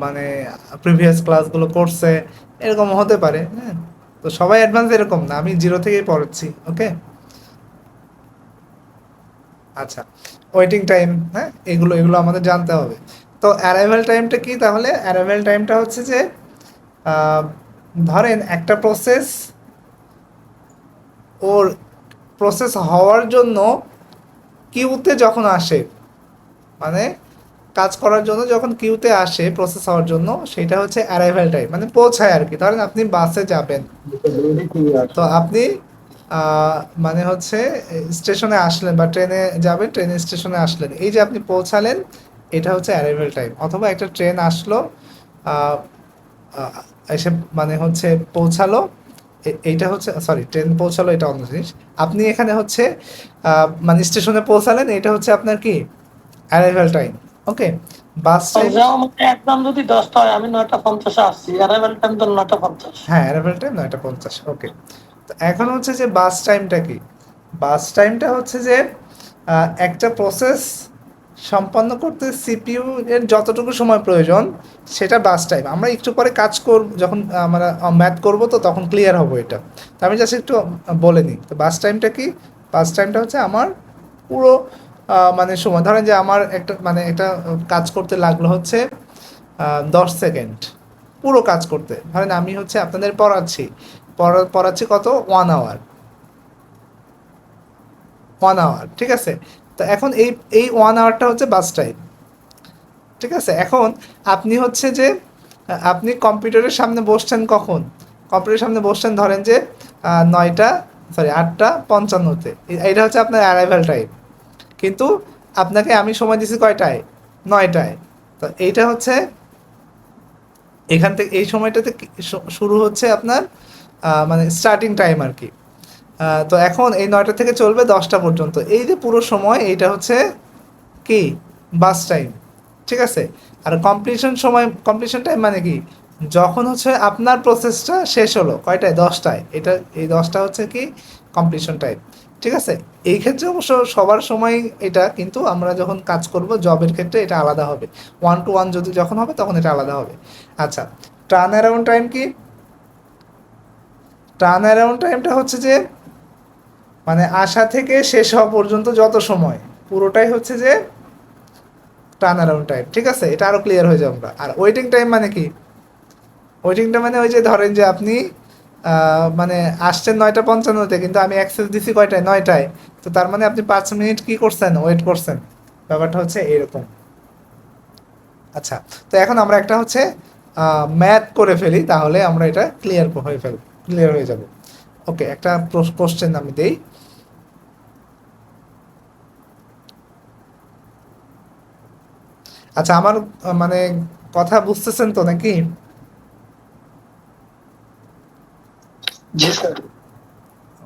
মানে প্রিভিয়াস ক্লাসগুলো করছে, এরকম হতে পারে। হ্যাঁ, তো সবাই অ্যাডভান্স এরকম না, আমি জিরো থেকেই পড়াচ্ছি। ওকে, আচ্ছা ওয়েটিং টাইম, হ্যাঁ এগুলো এগুলো আমাদের জানতে হবে। তো অ্যারাইভাল টাইমটা কি তাহলে? অ্যারাইভাল টাইমটা হচ্ছে যে আহ, ধরেন একটা প্রসেস ওর প্রসেস হওয়ার জন্য কিউতে যখন আসে, মানে কাজ করার জন্য যখন কিউতে আসে প্রসেস হওয়ার জন্য, সেটা হচ্ছে অ্যারাইভাল টাইম, মানে পৌঁছায় আর কি। ধরেন আপনি বাসে যাবেন, তো আপনি মানে হচ্ছে স্টেশনে আসলেন বা ট্রেনে যাবেন, ট্রেনে স্টেশনে আসলেন, এই যে আপনি পৌঁছালেন, এটা হচ্ছে অ্যারাইভাল টাইম। অথবা একটা ট্রেন আসলো, আহ, আহ, এসে মানে হচ্ছে পৌঁছালো, এইটা হচ্ছে সরি ট্রেন পৌঁছালো এটা অন্য জিনিস। আপনি এখানে হচ্ছে মানে স্টেশনে পৌঁছালেন, এটা হচ্ছে আপনার কি অ্যারাইভাল টাইম। ওকে, বাস টাইম, একদম যদি 10টা হয়, আমি 9:50 আসছি, অ্যারাইভাল টাইম তো 9:50। হ্যাঁ অ্যারাইভাল টাইম 9:50। ওকে, তো এখন হচ্ছে যে বাস টাইমটা কি? বাস টাইমটা হচ্ছে যে একটা প্রসেস সম্পন্ন করতে সিপিইউ এর যতটুকু সময় প্রয়োজন, সেটা বাস টাইম। আমরা একটু পরে কাজ করব, যখন আমরা ম্যাথ করব তো তখন ক্লিয়ার হবে এটা। তো আমি জাস্ট একটু বলে নিই, তো বাস টাইমটা কি? বাস টাইমটা হচ্ছে আমার পুরো মানে সময়, ধরেন যে আমার একটা মানে একটা কাজ করতে লাগলো হচ্ছে 10 সেকেন্ড, পুরো কাজ করতে। ধরেন আমি হচ্ছে আপনাদের পড়াচ্ছি, পড়াচ্ছি কত 1 আওয়ার, 1 আওয়ার, ঠিক আছে? তো এখন এই এই 1 আওয়ারটা হচ্ছে বাস টাইম, ঠিক আছে? এখন আপনি হচ্ছে যে আপনি কম্পিউটারের সামনে বসছেন কখন? কম্পিউটারের সামনে বসছেন ধরেন যে 8:55, এটা হচ্ছে আপনার অ্যারাইভাল টাইম। কিন্তু আপনাকে আমি সময় দিছি কয়টায়? 9টায়। তো এইটা হচ্ছে এখান থেকে এই সময়টাতে শুরু হচ্ছে আপনার মানে স্টার্টিং টাইম আর কি। তো এখন এই 9টা থেকে চলবে 10টা পর্যন্ত, এই যে পুরো সময় এইটা হচ্ছে কি বাস টাইম, ঠিক আছে? আর কমপ্লিশন টাইম মানে কি? যখন হচ্ছে আপনার প্রসেসটা শেষ হলো কয়টায়? 10টায়, এটা এই 10টা হচ্ছে কি কমপ্লিশন টাইম, ঠিক আছে? এই ক্ষেত্রে অবশ্য সবার সময় এটা, কিন্তু আমরা যখন কাজ করব জবের ক্ষেত্রে এটা আলাদা হবে, 1 to 1 যদি যখন হবে তখন এটা আলাদা হবে। আচ্ছা, টার্ন অ্যারাউন্ড টাইম কি? টার্ন অ্যারাউন্ড টাইমটা হচ্ছে যে মানে আসা থেকে শেষ হওয়া পর্যন্ত যত সময়, পুরোটাই হচ্ছে যে টার্ন অ্যারাউন্ড টাইম, ঠিক আছে? এটা আরও ক্লিয়ার হয়ে যাবে আমরা। আর ওয়েটিং টাইম মানে কি? ওয়েটিংটা মানে ওই যে ধরেন যে আপনি মানে আসছেন 9:55-তে, কিন্তু আমি অ্যাক্সেস দিছি কয়টায়? 9টায়। তো তার মানে আপনি 5 মিনিট কি করছেন? ওয়েট করছেন। ব্যাপারটা হচ্ছে এরকম। আচ্ছা, তো এখন আমরা একটা হচ্ছে ম্যাথ করে ফেলি, তাহলে আমরা এটা ক্লিয়ার হয়ে যাব। ওকে, একটা কোশ্চেন আমি দেই। আচ্ছা, আমার মানে কথা বুঝতেছেন তো নাকি? জি স্যার।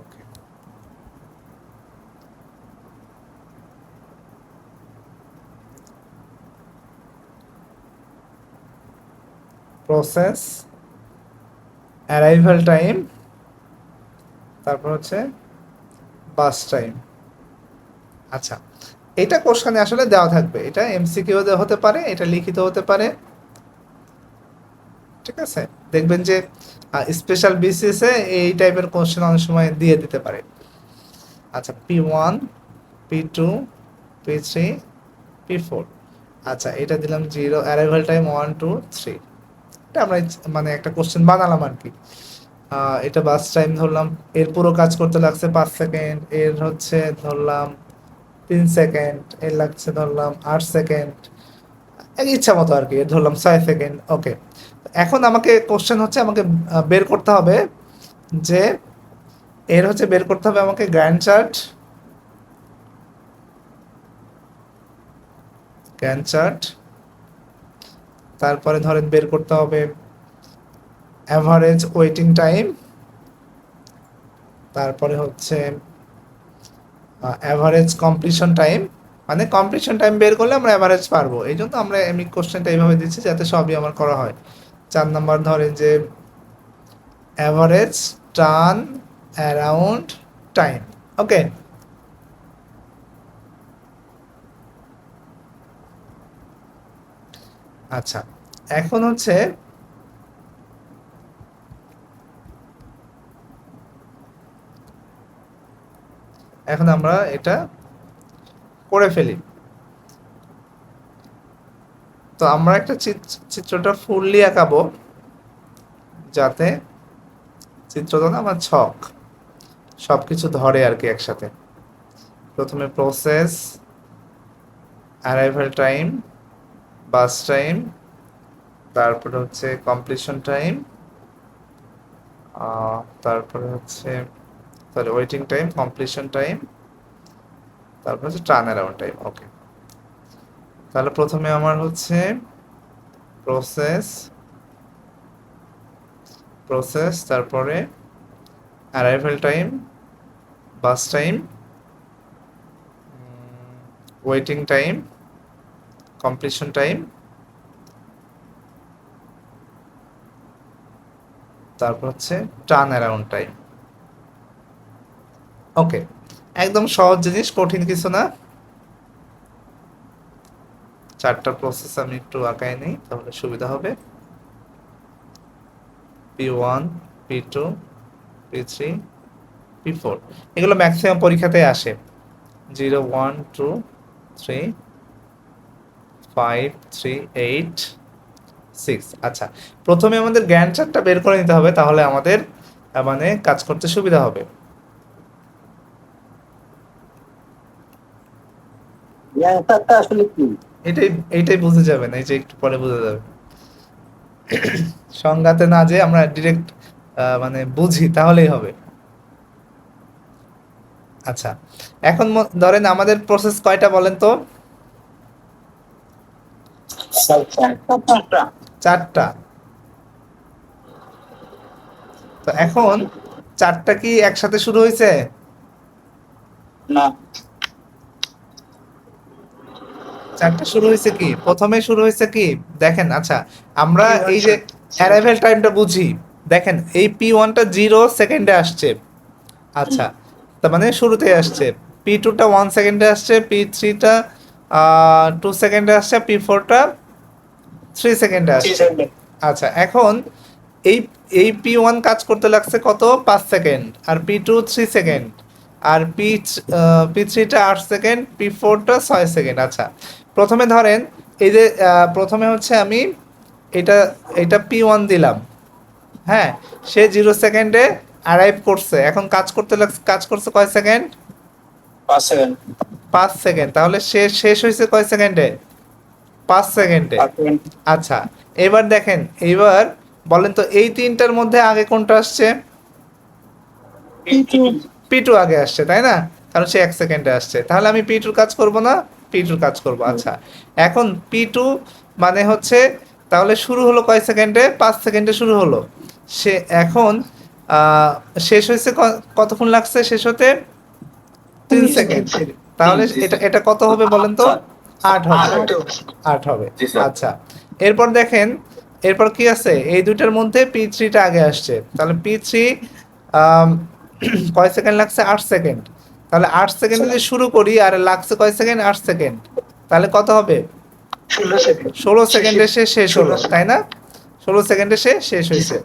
ওকে, প্রসেস, অ্যারাইভাল টাইম, তারপর হচ্ছে বাস টাইম। আচ্ছা, এটা কোশ্চেনে আসলে দেওয়া থাকবে, এটা এমসিকিউ হতে পারে, এটা লিখিত হতে পারে, ঠিক আছে। দেখবেন যে স্পেশাল বিসিএসে এই টাইপের কোশ্চেন অনেক সময় দিয়ে দিতে পারে। আচ্ছা, P1, P2, P3, P4। আচ্ছা, এটা দিলাম 0, অ্যারাইভাল টাইম 1, 2, 3। এটা আমরা মানে একটা কোশ্চেন বানালাম আর কি। এটা বাস টাইম ধরলাম, এর পুরো কাজ করতে লাগছে 5 সেকেন্ড, এর হচ্ছে ধরলাম 3 সেকেন্ড, এর লাগছে ধরলাম 8 সেকেন্ড, ইচ্ছা মতো আর কি, এর ধরলাম 6 সেকেন্ড। ওকে, এখন আমাকে কোশ্চেন হচ্ছে আমাকে বের করতে হবে যে এর হচ্ছে বের করতে হবে আমাকে গ্যান্ট চার্ট, তারপরে ধরেন বের করতে হবে অ্যাভারেজ ওয়েটিং টাইম, তারপরে হচ্ছে অ্যাভারেজ কমপ্লিশন টাইম। মানে কমপ্লিশন টাইম বের করলে আমরা অ্যাভারেজ পারবো, এই জন্য আমরা আমি কোশ্চেনটা এইভাবে দিচ্ছি যাতে সবই আমার করা হয়। 4 নাম্বার ধরেন যে অ্যাভারেজ টার্ন অ্যারাউন্ড টাইম। ওকে, আচ্ছা, এখন হচ্ছে এখন আমরা এটা করে ফেলি। তো আমরা একটা চিত্রটা ফুললি আঁকাবো যাতে চিত্রটা না আমার ছক সবকিছু ধরে আর কি একসাথে। প্রথমে প্রসেস, অ্যারাইভাল টাইম, বাস টাইম, তারপরে হচ্ছে কমপ্লিশন টাইম, তারপরে হচ্ছে sorry waiting time, completion time, তারপরে হচ্ছে টার্ন অ্যারাউন্ড টাইম। ওকে, তাহলে প্রথমে আমার হচ্ছে প্রসেস, তারপরে অ্যারাইভাল টাইম, বাস time, waiting time, completion time, তারপর হচ্ছে টার্ন অ্যারাউন্ড টাইম। ওকে, একদম সহজ জিনিস, কঠিন কিছু না। 4টা প্রসেস আমি একটু আঁকাই নিই তাহলে সুবিধা হবে। P1, P2, P3, P4, এগুলো ম্যাক্সিমাম পরীক্ষাতে আসে। 0, 1, 2, 3, 5, 3, 8, 6। আচ্ছা, প্রথমে আমাদের গ্যান্ট চার্টটা বের করে নিতে হবে, তাহলে আমাদের মানে কাজ করতে সুবিধা হবে। অ্যান্সারটা আসলে কি? এইটাই বুঝে যাবেন, এই যে একটু পরে বুঝে যাবে। সংজ্ঞাতে না যে আমরা ডিরেক্ট মানে বুঝি তাহলেই হবে। আচ্ছা, এখন ধরেন আমাদের প্রসেস কয়টা বলেন তো? 4টা। তো এখন 4টা কি একসাথে শুরু হয়েছে? না, 4টা শুরু হয়েছে কি প্রথমে শুরু হয়েছে কি দেখেন। আচ্ছা, আমরা এই যে অ্যারাইভাল টাইমটা বুঝি, দেখেন এই P1টা 0 সেকেন্ডে আসছে। আচ্ছা, তার মানে শুরুতে আসছে। P2টা 1 সেকেন্ডে আসছে, P3টা 2 সেকেন্ডে আসছে, P4টা 3 সেকেন্ডে আসছে। আচ্ছা, এখন এই এই P1 কাজ করতে লাগছে কত? 5 সেকেন্ড, আর P2 3 সেকেন্ড, আর P3টা 8 সেকেন্ড, P4টা 6 সেকেন্ড। আচ্ছা, প্রথমে ধরেন এই যে প্রথমে হচ্ছে আমি এটা এটা P1 দিলাম, হ্যাঁ, সে 0 সেকেন্ডে অ্যারাইভ করছে। এখন কাজ করছে কয় সেকেন্ড? 5 সেকেন্ড। 5 সেকেন্ড। তাহলে সে শেষ হয়েছে কয় সেকেন্ডে? 5 সেকেন্ডে। আচ্ছা, এবার দেখেন, এইবার বলেন তো এই তিনটার মধ্যে আগে কোনটা আসছে? P2 আগে আসছে, তাই না? কারণ সে 1 সেকেন্ডে আসছে। তাহলে আমি P2 কাজ করব না, P2 কাজ করব। আচ্ছা, এখন P2 মানে হচ্ছে তাহলে শুরু হলো কয় সেকেন্ডে? 5 সেকেন্ডে শুরু হলো। সে এখন শেষ হয়েছে কতক্ষণ লাগছে শেষ হতে? 3 সেকেন্ড। তাহলে এটা কত হবে বলেন তো? 8 হবে। 8 হবে। আচ্ছা, এরপর দেখেন এরপর কি আছে, এই দুইটার মধ্যে P3 টা আগে আসছে, তাহলে P3 কয় সেকেন্ড লাগছে, 8 সেকেন্ড। তাহলে 8 সেকেন্ড যদি শুরু করি আর লাগছে কয় সেকেন্ড, 8 সেকেন্ড, তাহলে কত হবে, 16 সেকেন্ড 16 সেকেন্ডে সে শেষ হলো, 16 তাই না? 16 সেকেন্ডে সে শেষ হয়েছে।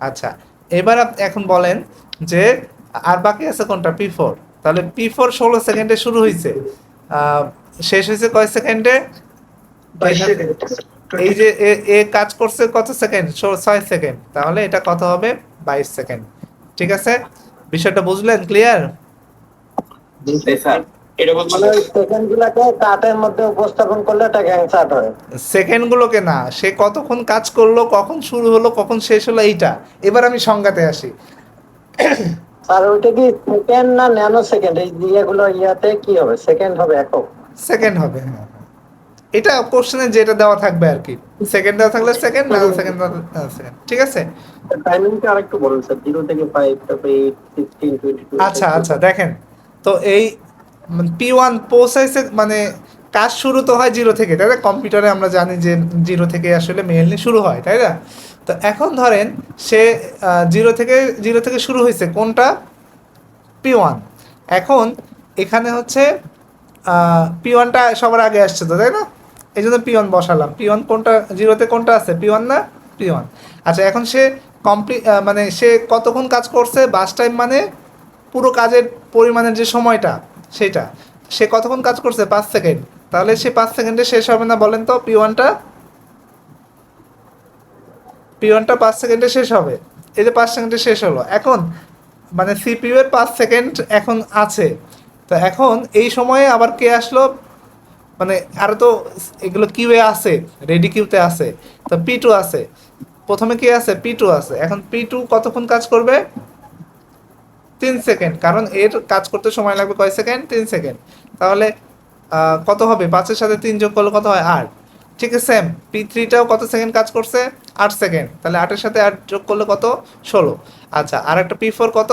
আচ্ছা, এবার এখন বলেন যে আর বাকি আছে কোনটা, P4। তাহলে P4 16 সেকেন্ডে শুরু হয়েছে, শেষ হয়েছে কয় সেকেন্ডে, 22 সেকেন্ড এই যে এ কাজ করছে কত সেকেন্ড, 6 সেকেন্ড, তাহলে এটা কত হবে, 22 সেকেন্ড। ঠিক আছে, বিষয়টা বুঝলেন, ক্লিয়ার? স্যার এটা বলছি মানে ওই সেকেন্ড গুলাকে কাটের মধ্যে উপস্থাপন করলে এটা গ্যাং চার্ট হয়। সেকেন্ডগুলোকে না, সে কতক্ষণ কাজ করলো, কখন শুরু হলো, কখন শেষ হলো, এইটা। এবার আমি সংজ্ঞাতে আসি। আর ওইটা কি সেকেন্ড না ন্যানো সেকেন্ড, এই ইয়েগুলো ইয়াতে কি হবে, সেকেন্ড হবে একক? সেকেন্ড হবে, হ্যাঁ। এটা কোশ্চেনে যেটা দেওয়া থাকবে আর কি, সেকেন্ড দেওয়া থাকলে সেকেন্ড, না সেকেন্ড সেকেন্ড, ঠিক আছে। টাইমিংটা আরেকটু বলুন স্যার, 0 থেকে 5, তারপরে 8, 16, 22। আচ্ছা আচ্ছা, দেখেন তো এই P1 পৌঁছাইছে, মানে কাজ শুরু তো হয় 0 থেকে, তাই না? কম্পিউটারে আমরা জানি যে 0 থেকে আসলে মেইনলি শুরু হয়, তাই না? তো এখন ধরেন সে 0 থেকে শুরু হয়েছে কোনটা, P1। এখন এখানে হচ্ছে P1টা সবার আগে আসছে তো, তাই না? এই জন্য P1 বসালাম। P1 কোনটা, 0-তে কোনটা আছে, P1 না, P1। আচ্ছা, এখন সে মানে সে কতক্ষণ কাজ করছে, বাস টাইম মানে পুরো কাজের পরিমাণের যে সময়টা সেটা, সে কতক্ষণ কাজ করছে, 5 সেকেন্ড। তাহলে সে 5 সেকেন্ডে শেষ হবে না, বলেন তো? P1টা 5 সেকেন্ডে শেষ হবে, এই যে 5 সেকেন্ডে শেষ হলো। এখন মানে CPU এর 5 সেকেন্ড এখন আছে, তো এখন এই সময়ে আবার কে আসলো, মানে আরো তো এগুলো কিউয়ে আছে, রেডি কিউতে আছে, তো P2 আছে। প্রথমে কি আছে, P2 আছে। এখন P2 কতক্ষণ কাজ করবে, 3 সেকেন্ড, কারণ এর কাজ করতে সময় লাগবে কয় সেকেন্ড, 3 সেকেন্ড। তাহলে কত হবে, 5-এর সাথে 3 যোগ করলে কত হয়, 8। ঠিক আছে, সেম P3টাও কত সেকেন্ড কাজ করছে, 8 সেকেন্ড। তাহলে 8-এর সাথে 8 যোগ করলে কত, 16। আচ্ছা, আর একটা P4 কত,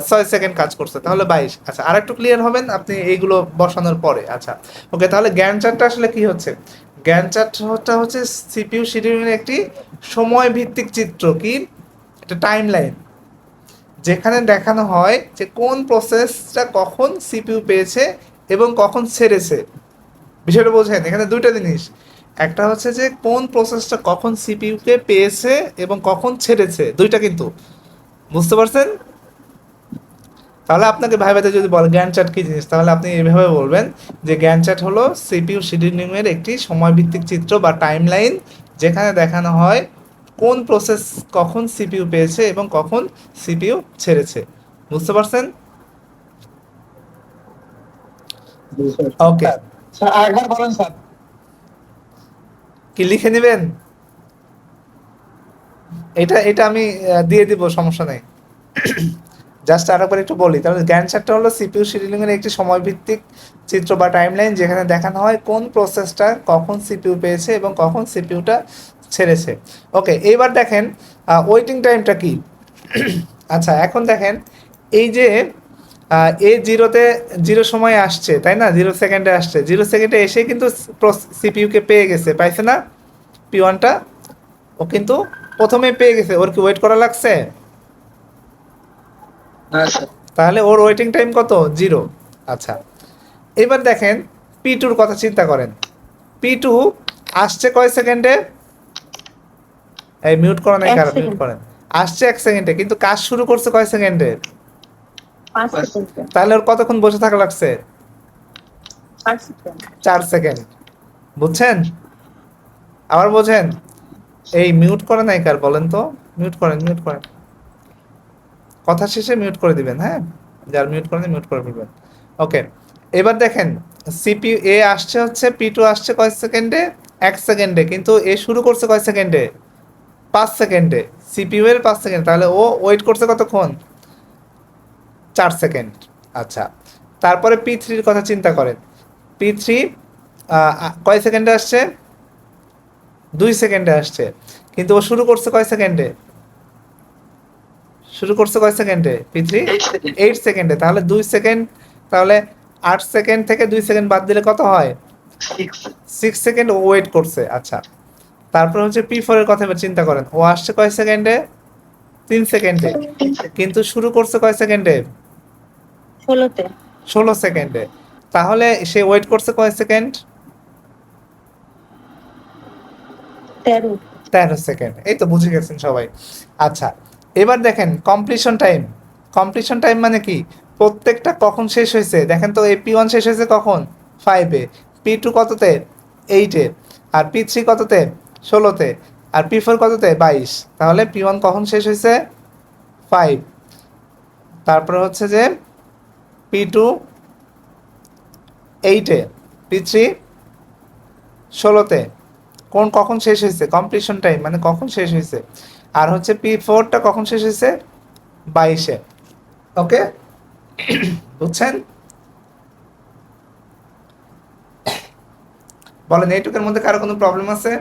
6 সেকেন্ড কাজ করছে, তাহলে 22। আচ্ছা, আর একটু ক্লিয়ার হবেন আপনি এইগুলো বসানোর পরে। আচ্ছা, ওকে, তাহলে গ্যান্ট চার্টটা আসলে কি হচ্ছে, গ্যান্ট চার্টটা হচ্ছে সিপিইউ শিডিউলিংয়ের একটি সময় ভিত্তিক চিত্র, কি একটা টাইম লাইন, যেখানে দেখানো হয় যে কোন প্রসেসটা কখন সিপিইউ পেয়েছে এবং কখন ছেড়েছে। বিষয়টা বোঝেন, এখানে দুইটা জিনিস, একটা হচ্ছে যে কোন প্রসেসটা কখন সিপিইউকে পেয়েছে এবং কখন ছেড়েছে, দুইটা কিন্তু, বুঝতে পারছেন? তাহলে আপনাকে ভাইভাতে যদি বলে গ্যান্ট চার্ট কী জিনিস, তাহলে আপনি এইভাবে বলবেন যে গ্যান্ট চার্ট হলো সিপিইউ শিডিউলিংয়ের একটি সময়ভিত্তিক চিত্র বা টাইম লাইন, যেখানে দেখানো হয় কোন প্রসেস কখন সিপিইউ পেয়েছে এবং কখন সিপিইউ ছেড়েছে। বুঝতে পারছেন? ওকে, স্যার আরেকবার বলেন স্যার। কি লিখে নেবেন? এটা এটা আমি দিয়ে দিব, সমস্যা নেই। জাস্ট আরেকবার একটু বলি, তাহলে গ্যান্ট চার্টটা হলো সিপিইউ শিডিউলিংয়ের একটি সময়ভিত্তিক চিত্র বা টাইমলাইন, যেখানে দেখানো হয় কোন প্রসেসটা কখন সিপিইউ পেয়েছে এবং কখন সিপিইউটা ছেড়েছে। ওকে, এইবার দেখেন ওয়েটিং টাইমটা কি। আচ্ছা, এখন দেখেন এই যে এ 0 সময়ে আসছে, তাই না, 0 সেকেন্ডে আসছে, 0 সেকেন্ডে এসে কিন্তু সিপিইউকে পেয়ে গেছে, পাইছে না P1টা? ও কিন্তু প্রথমে পেয়ে গেছে, ওর কি ওয়েট করা লাগছে? হ্যাঁ স্যার। তাহলে ওর ওয়েটিং টাইম কত, 0। আচ্ছা, এবার দেখেন P2-র কথা চিন্তা করেন। P2 আসছে কয় সেকেন্ডে, এই মিউট করেন, এই 1 কারণ মিউট সেকেন্ড, করেন। আসছে 1 সেকেন্ডে, কিন্তু কাজ শুরু করছে কয় সেকেন্ডে, 5 সেকেন্ড, তাহলে ওর কতক্ষণ বসে থাকা লাগছে, 4 সেকেন্ড। 4 সেকেন্ড। বুঝছেন? আবার বোঝেন? এই মিউট করেন, এই কার বলেন তো, মিউট করেন, মিউট করেন, কথা শেষে মিউট করে দিবেন, হ্যাঁ, যার মিউট করেন মিউট করে দিবেন। ওকে, এবার দেখেন সিপিইউ এ আসছে হচ্ছে, P2 আসছে কয় সেকেন্ডে, 1 সেকেন্ডে, কিন্তু এ শুরু করছে কয় সেকেন্ডে, 5 সেকেন্ডে, সিপিইউ এর 5 সেকেন্ড, তাহলে ও ওয়েট করছে কতক্ষণ, 4 সেকেন্ড। আচ্ছা, তারপরে P3-র কথা চিন্তা করেন। P3 কয় সেকেন্ডে আসছে, 2 সেকেন্ডে আসছে, কিন্তু ও শুরু করছে কয় সেকেন্ডে, P3 8 সেকেন্ডে, তাহলে 2 সেকেন্ড, তাহলে 8 সেকেন্ড থেকে 2 সেকেন্ড বাদ দিলে কত হয়, 6 সেকেন্ড ও ওয়েট করছে। আচ্ছা, তারপর হচ্ছে P4 এর কথা এবার চিন্তা করেন, ও আসছে কয় সেকেন্ডে? 3 সেকেন্ডে, কিন্তু শুরু করছে কয় সেকেন্ডে? 16তে। 16 সেকেন্ডে। তাহলে সে ওয়েট করছে কয় সেকেন্ড? 13। 13 সেকেন্ড। এই তো বুঝে গেছেন সবাই। আচ্ছা, এবার দেখেন কমপ্লিশন টাইম। কমপ্লিশন টাইম মানে কি? প্রত্যেকটা কখন শেষ হয়েছে দেখেন তো। এই P1 শেষ হয়েছে কখন? 5-এ। P2 কততে? 8-এ। আর P3 কততে? 16-তে। আর P4 কততে? 22। তাহলে P1 কখন শেষ হয়েছে? 5। তারপরে হচ্ছে যে P2 8-এ, P3 16-তে। কখন শেষ হয়েছে? কমপ্লিশন টাইম মানে কখন শেষ হয়েছে। আর হচ্ছে P4টা কখন শেষ হয়েছে? 22-এ। ওকে, বুঝছেন? বলেন এইটুকের মধ্যে কারো কোনো প্রবলেম আছে?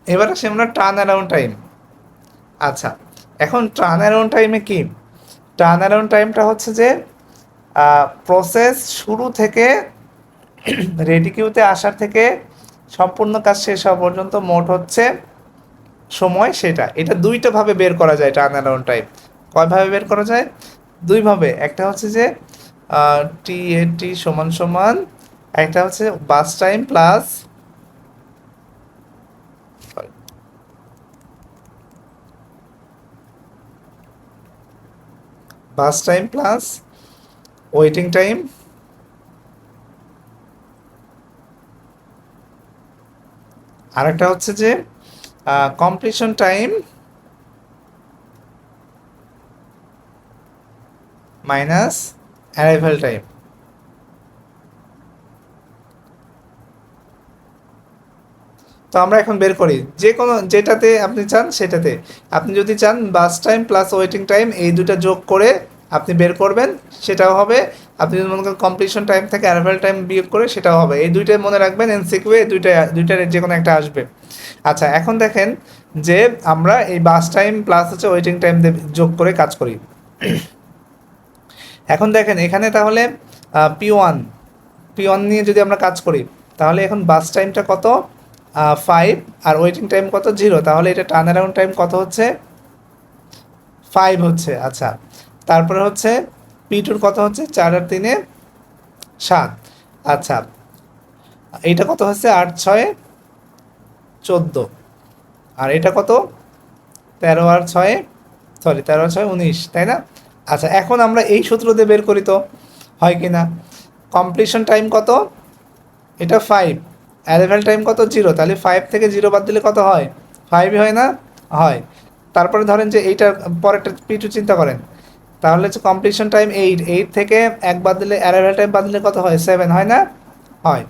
এবার আসি আমরা টার্ন অ্যারাউন্ড টাইম। আচ্ছা, এখন টার্ন অ্যারাউন্ড টাইমে কি? টার্ন অ্যারাউন্ড টাইমটা হচ্ছে যে প্রসেস শুরু থেকে রেডি কিউতে আসার থেকে সম্পূর্ণ কাজ শেষ হওয়া পর্যন্ত মোট হচ্ছে সময়, সেটা এটা দুইটা ভাবে বের করা যায় টার্ন অ্যারাউন্ড টাইম। কয়ভাবে বের করা যায়? দুইভাবে। একটা হচ্ছে যে TAT সমান সমান, একটা হচ্ছে বাস টাইম প্লাস বাস টাইম প্লাস ওয়েটিং টাইম, আরেকটা হচ্ছে যে completion time minus arrival time. তো আমরা এখন বের করি যে কোনো যেটাতে আপনি চান সেটাতে। আপনি যদি চান বাস টাইম প্লাস ওয়েটিং টাইম এই দুটো যোগ করে আপনি বের করবেন, সেটাও হবে। আপনি যদি মনে করেন কমপ্লিশন টাইম থেকে অ্যারাইভাল টাইম বিয়োগ করে, সেটাও হবে। এই দুইটাই মনে রাখবেন, এমসিকিউ দুইটার যে কোনো একটা আসবে। আচ্ছা, এখন দেখেন যে আমরা এই বাস টাইম প্লাস হচ্ছে ওয়েটিং টাইম যোগ করে কাজ করি। এখন দেখেন এখানে তাহলে P1 নিয়ে যদি আমরা কাজ করি, তাহলে এখন বাস টাইমটা কত? 5। আর ওয়েটিং টাইম কত? 0। তাহলে এটা টার্ন অ্যারাউন্ড টাইম কত হচ্ছে? 5 হচ্ছে। আচ্ছা, তারপরে হচ্ছে P2 কত হচ্ছে? 4 আর 3-এ 7। আচ্ছা, এইটা কত হচ্ছে? 8 6-এ 14। আর এটা কত? 13 আর 6-এ 19, তাই না? আচ্ছা, এখন আমরা এই সূত্র দিয়ে বের করি তো হয় কি না। কমপ্লিশন টাইম কত? এটা 5। অ্যারাইভাল টাইম কত? 0। তাহলে 5 থেকে 0 বাদ দিলে কত হয়? 5-ই হয় না? হয়। তারপরে ধরেন যে এইটার পরেরটা P2 চিন্তা করেন, তাহলে হচ্ছে কমপ্লিশন টাইম 8 থেকে 1 বাদ দিলে অ্যারাইভাল টাইম বাদ দিলে কত হয়? 7 হয় না? হয়।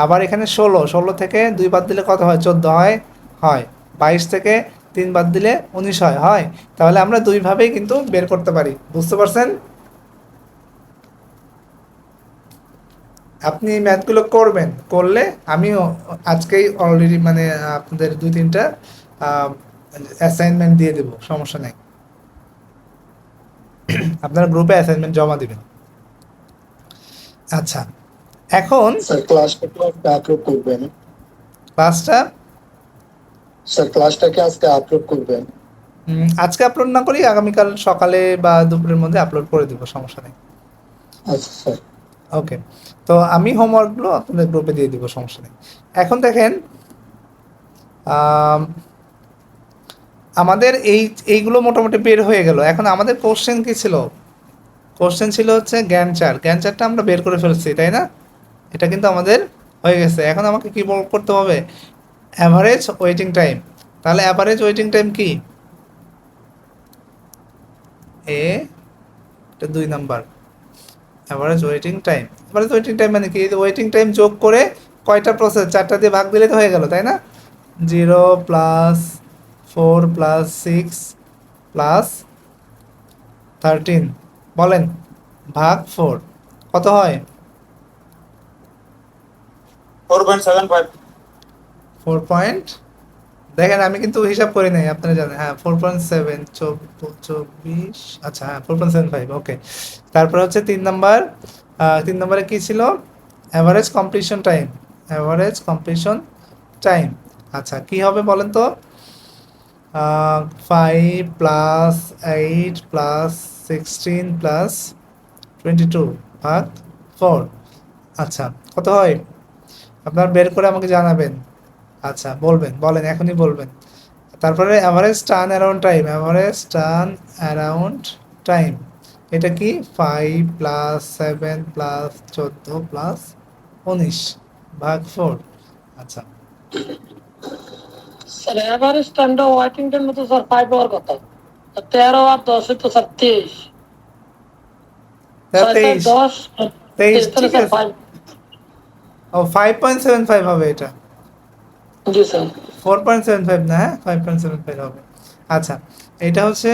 আবার এখানে 16 থেকে 2 বাদ দিলে কত হয়? 14 হয়? হয়। 22 থেকে 3 বাদ দিলে 19 হয়? হয়। তাহলে আমরা দুইভাবেই কিন্তু বের করতে পারি। বুঝতে পারছেন? আপনি এই ম্যাথগুলো করবেন, করলে আমিও আজকেই অলরেডি মানে আপনাদের 2-3টা অ্যাসাইনমেন্ট দিয়ে দেবো, সমস্যা নেই। আপনারা গ্রুপে অ্যাসাইনমেন্ট জমা দিবেন। আচ্ছা, এখন স্যার ক্লাসটা কি আজকে আপলোড করবেন? ক্লাসটা স্যার ক্লাসটা কি আজকে আপলোড করবেন? আজকে আপলোড না করি, আগামীকাল সকালে বা দুপুরের মধ্যে আপলোড করে দেবো, সমস্যা নেই। আচ্ছা স্যার। ওকে, তো আমি হোমওয়ার্কগুলো আপনাদের গ্রুপে দিয়ে দিব, সমস্যা নেই। এখন দেখেন আমাদের এইগুলো মোটামুটি বের হয়ে গেল। এখন আমাদের কোশ্চেন কি ছিল? কোশ্চেন ছিল হচ্ছে জ্ঞানচারটা আমরা বের করে ফেলছি, তাই না? এটা কিন্তু আমাদের হয়ে গেছে। এখন আমাকে কি করতে হবে? Average waiting time. তাহলে অ্যাভারেজ ওয়েটিং টাইম কি? এটা 2 number average waiting time. Average waiting time মানে কি? ওয়েটিং টাইম যোগ করে কয়টা প্রসেস, 4টা দিয়ে ভাগ দিলে তো হয়ে গেল, তাই না? 0 প্লাস 4 প্লাস 6 প্লাস 13 বলেন ভাগ 4 কত হয়? 4.75. 4 দেখেন আমি কিন্তু হিসাব করি নাই, আপনারা জানেন। হ্যাঁ 4.7 24। আচ্ছা হ্যাঁ 4.75। ওকে, তারপর হচ্ছে 3 নাম্বার 3 নম্বরে কি ছিল? Average completion time. Average completion time. আচ্ছা কি হবে বলেন তো? 5 প্লাস 8 প্লাস 16 প্লাস 22 ভাগ 4। আচ্ছা কত হয়? আপনার বের করে আমাকে জানাবেন। আচ্ছা বলেন এখনই বলবেন। তারপরে average turn around time. Average turn around time এটা কি? 5 প্লাস 7 প্লাস 14 প্লাস 19 ভাগ 4। আচ্ছা স্যার এভারেজ টাইমটা ওয়ার্কিং টাইম তো স্যার 5 হওয়ার কথা। 13 আর 10 তো স্যার 23। তা 23 10 23 তাহলে ঠিক স্যার আছে। ও 5.75 হবে এটা। 5। জি স্যার। 4.75 না, হ্যাঁ 5.75 হবে। আচ্ছা এটা হচ্ছে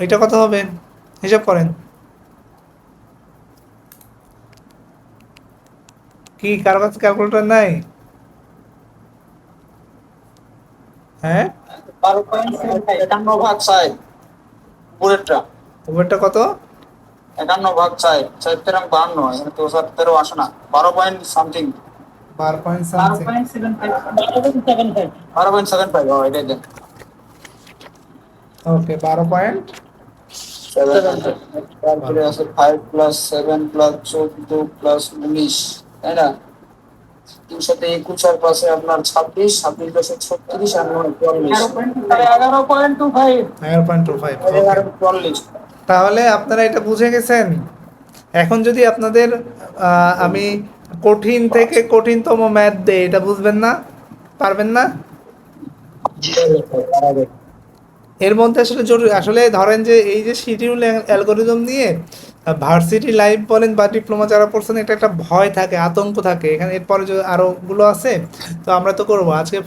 এটা কত হবে হিসাব করেন। কি কারো কাছে ক্যালকুলেটর নাই? হ্যাঁ 51 ভাগ 60 পুরোটা। ওভারটা কত? 51 ভাগ 60, 4 তেরং 52, এখানে তো স্যার 13 আসে না, 12 পয়েন্ট সামথিং, 12 পয়েন্ট সামথিং। 12.75, এটাই দেন। ওকে 12.7। তারপরে আছে 5 প্লাস 7 প্লাস 14 প্লাস 19, তাই না? 3 সাথে 21 আর পাশে আপনার 26, 26 দশে 36 আর 9 44, 11.25। 11.25 ওকে। 11.44। তাহলে আপনারা এটা বুঝে গেছেন। এখন যদি আপনাদের আমি কঠিন থেকে কঠিনতম ম্যাথ দেই, এটা বুঝবেন না? পারবেন না? এর মধ্যে আসলে জরুরি, আসলে ধরেন যে এই যে শিডিউল অ্যালগোরিদম নিয়ে ভার্সিটি লাইফ বলেন বা ডিপ্লোমা যারা পড়ছেন, এটা একটা ভয় থাকে, আতঙ্ক থাকে। এখানে এরপরে যে আরোগুলো আছে, তো আমরা তো করবো। আজকে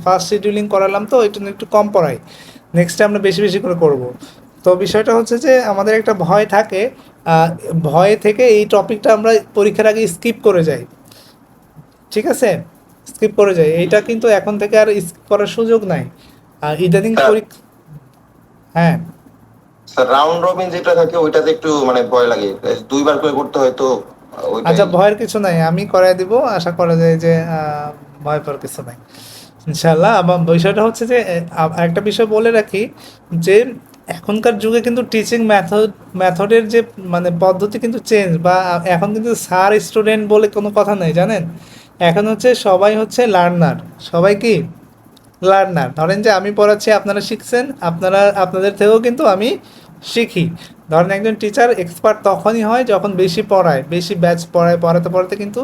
ফার্স্ট শিডিউলিং করালাম, তো এটা একটু কম পড়াই। নেক্সটে আমরা বেশি বেশি করে করব। তো বিষয়টা হচ্ছে যে আমাদের একটা ভয় থাকে, ভয় থেকে এই টপিকটা আমরা পরীক্ষার আগে স্কিপ করে যাই। ঠিক আছে, স্কিপ করে যাই। এইটা কিন্তু এখন থেকে আর স্কিপ করার সুযোগ নাই। আর ইদানিং স্যার পরীক্ষা। হ্যাঁ স্যার রাউন্ড রবিন যেটা থাকে ওইটাতে একটু মানে ভয় লাগে, দুইবার করে করতে হয় তো ওইটাই। আচ্ছা ভয়ের কিছু নাই, আমি করাই দিব। আশা করা যায় যে ভয় পাওয়ার কিছু নাই ইনশাল্লাহ। আমার বিষয়টা হচ্ছে যে একটা বিষয় বলে রাখি যে এখনকার যুগে কিন্তু টিচিং মেথডের যে পদ্ধতি কিন্তু চেঞ্জ, বা এখন কিন্তু স্যার স্টুডেন্ট বলে কোনো কথা নেই, জানেন? এখন হচ্ছে সবাই হচ্ছে লার্নার। সবাই কি লার্নার? ধরেন যে আমি পড়াচ্ছি, আপনারা শিখছেন, আপনাদের থেকেও কিন্তু আমি শিখি। ধরেন একজন টিচার এক্সপার্ট তখনই হয় যখন বেশি পড়ায়, বেশি ব্যাচ পড়ায়, পড়াতে পড়াতে কিন্তু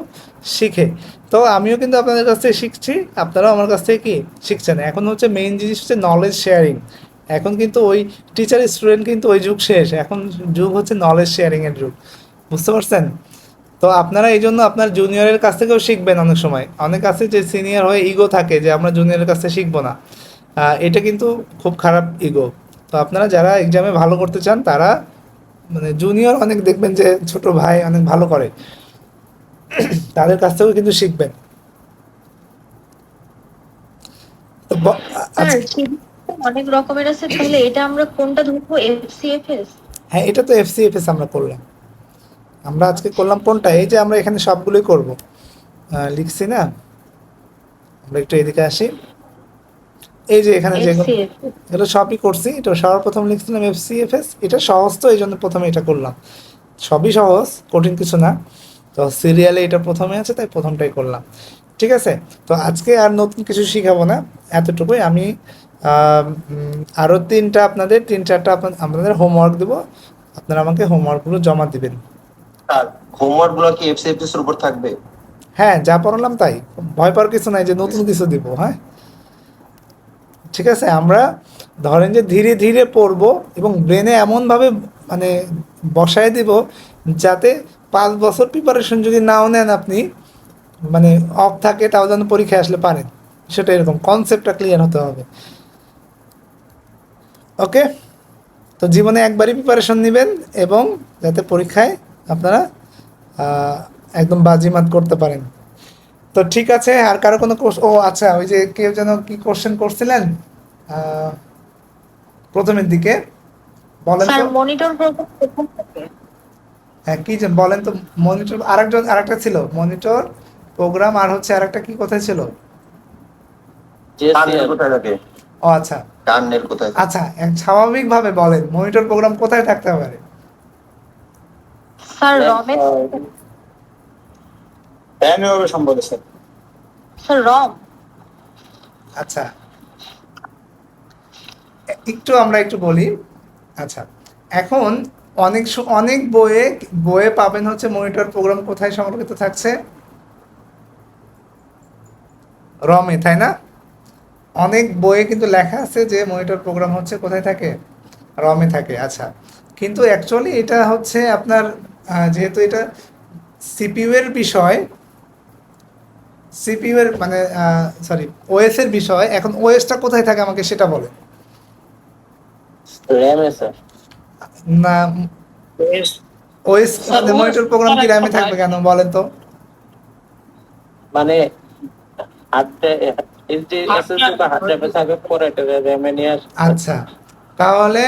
শিখে। তো আমিও কিন্তু আপনাদের কাছ থেকে শিখছি, আপনারাও আমার কাছ থেকে কি শিখছেন। এখন হচ্ছে মেইন জিনিস হচ্ছে নলেজ শেয়ারিং। এখন কিন্তু ওই টিচার স্টুডেন্ট কিন্তু ওই যুগ শেষ, এখন যুগ হচ্ছে নলেজ শেয়ারিংয়ের যুগ। বুঝতে পারছেন? তো আপনারা এই জন্য আপনার জুনিয়রের কাছ থেকেও শিখবেন। অনেক সময় অনেক আছে যে সিনিয়র হয়ে ইগো থাকে যে আমরা জুনিয়রের কাছ থেকে শিখবো না। এটা কিন্তু খুব খারাপ ইগো। তো আপনারা যারা এক্সামে ভালো করতে চান, তারা জুনিয়র অনেক দেখবেন যে ছোট ভাই অনেক ভালো করে, তাদের কাছ থেকেও কিন্তু শিখবেন। তো স্যার অনেক রকমের আছে, তাহলে এটা আমরা কোনটা ধরবো? এফসিএফএস? হ্যাঁ এটা তো এফসিএফএস আমরা করলাম। আমরা আজকে করলাম কোনটা? এই যে আমরা এখানে সবগুলোই করব, লিখছি না? আমরা একটু এদিকে আসি। এই যে এখানে যেগুলো, এফসিএফএস। এগুলো সবই করছি। এটা সর্বপ্রথম লিখছিলাম এফসিএফএস, এটা সহজ, তো এই জন্য প্রথমে এটা করলাম। সবই সহজ, কঠিন কিছু না। তো সিরিয়ালে এটা প্রথমে আছে, তাই প্রথমটাই করলাম। ঠিক আছে, তো আজকে আর নতুন কিছু শিখাবো না, এতটুকুই। আমি আরও তিন চারটা আপনাদের হোমওয়ার্ক দেবো, আপনারা আমাকে হোমওয়ার্কগুলো জমা দিবেন। আর হোমওয়ার্ক গুলো কি এফসিএফএস এর উপর থাকবে? হ্যাঁ যা পড়ালাম তাই, ভয় পাওয়ার কিছু নাই যে নতুন কিছু দিব। হ্যাঁ ঠিক আছে, আমরা ধরেন যে ধীরে ধীরে পড়বো এবং ব্রেনে এমনভাবে মানে বসায় দিব যাতে 5 বছর প্রিপারেশন যদি নাও নেন আপনি, অফ থাকে, তাও যেন পরীক্ষায় আসলে পারেন। সেটা এরকম কনসেপ্টটা ক্লিয়ার হতে হবে। ওকে, তো জীবনে একবারই প্রিপারেশন নেবেন এবং যাতে পরীক্ষায় আপনারা একদম বাজিমাত করতে পারেন। তো ঠিক আছে, আর কারো কোনো ও আচ্ছা, ওই যে কেউ যেন কি কোশ্চেন করছিলেন প্রথমের দিকে, বলেন স্যার তো। মনিটর প্রোগ্রাম কোথায় থাকে? হ্যাঁ কি যেন বলেন তো, মনিটর আরেকটা ছিল মনিটর প্রোগ্রাম, আর হচ্ছে আরেকটা কি কোথায় ছিল? কার্নেল কোথায় থাকে? ও আচ্ছা কার্নেল কোথায় থাকে? আচ্ছা, স্বাভাবিকভাবে বলেন মনিটর প্রোগ্রাম কোথায় থাকতে পারে? স্যার রমে, র্যামে হবে সম্ভবত স্যার। স্যার রম। আচ্ছা আমরা একটু বলি। আচ্ছা, এখন অনেক বইয়ে পাবেন হচ্ছে মনিটর প্রোগ্রাম কোথায় সংরক্ষিত থাকছে? রমে, তাই না? অনেক বইয়ে কিন্তু লেখা আছে যে মনিটর প্রোগ্রাম হচ্ছে কোথায় থাকে? রমে থাকে। আচ্ছা, কিন্তু অ্যাকচুয়ালি এটা হচ্ছে আপনার যেহেতু এটা সিপিইউ এর বিষয়, সিপিইউ এর মানে সরি ওএস এর বিষয়, এখন ওএসটা কোথায় থাকে আমাকে সেটা বলে। র্যামে স্যার। না, ওএস মানে মনিটর প্রোগ্রাম কি র্যামে থাকবে কেন বলেন তো? মানে হার্ডে এসডি এসএসডি বা হার্ড ড্রাইভে থাকে, পরে এটা র্যামে নিয়ে আসে। আচ্ছা, তাহলে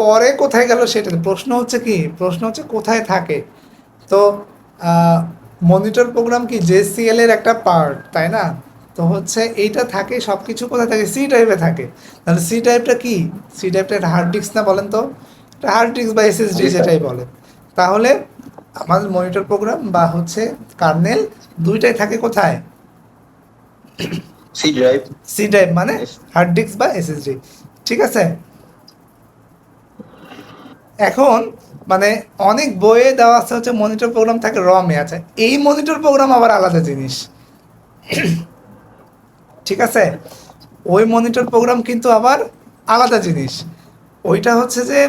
পরে কোথায় গেল সেটা প্রশ্ন হচ্ছে, কি প্রশ্ন হচ্ছে কোথায় থাকে। তো মনিটর প্রোগ্রাম কি জেসিএল এর একটা পার্ট, তাই না? তো হচ্ছে এইটা থাকে, সব কিছু কোথায় থাকে? সি ড্রাইভে থাকে। তাহলে সি ড্রাইভটা কি? সি ড্রাইভটা একটা হার্ড ডিস্ক না, বলেন তো? এটা হার্ড ডিস্ক বা এসএসডি যেটাই বলে। তাহলে আমাদের মনিটর প্রোগ্রাম বা হচ্ছে কার্নেল দুইটাই থাকে কোথায়? C drive. সি ড্রাইভ মানে হার্ড ডিস্ক বা এসএসডি, ঠিক আছে? এখন মানে অনেক বইয়ে দেওয়া আছে হচ্ছে মনিটর প্রোগ্রাম থাকে রমে। আচ্ছা, এই মনিটর প্রোগ্রাম আবার আলাদা জিনিস, ঠিক আছে? ওই মনিটর প্রোগ্রাম কিন্তু আবার আলাদা জিনিস। ওইটা হচ্ছে যে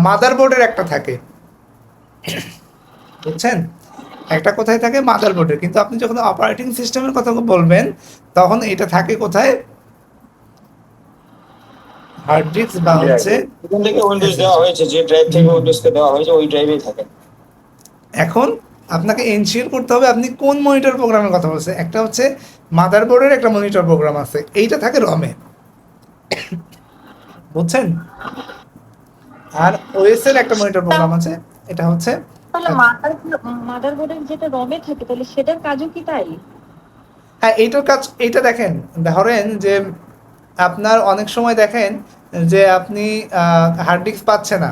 মাদারবোর্ডের একটা থাকে, বুঝছেন? একটা কোথায় থাকে? মাদারবোর্ডের। কিন্তু আপনি যখন অপারেটিং সিস্টেমের কথা বলবেন তখন এটা থাকে কোথায়? হার্ড ডিস্ক বা হচ্ছে। এখান থেকে উইন্ডোজ দেওয়া হয়েছে, যে ড্রাইভ থেকে উইন্ডোজকে দেওয়া হয়েছে ওই ড্রাইভেই থাকে। এখন আপনাকে এনশিওর করতে হবে আপনি কোন মনিটর প্রোগ্রামের কথা বলছেন। একটা হচ্ছে মাদারবোর্ডের একটা মনিটর প্রোগ্রাম আছে, এইটা থাকে রমে, বুঝছেন? আর ওএস এর একটা মনিটর প্রোগ্রাম আছে, এটা হচ্ছে। তাহলে মাদারবোর্ডের যেটা রমে থাকে তাহলে সেটার কাজও কি তাই? হ্যাঁ, এইটার কাজ এইটা দেখেন, ধরেন যে আপনার অনেক সময় দেখেন যে আপনি হার্ড ডিস্ক পাচ্ছে না,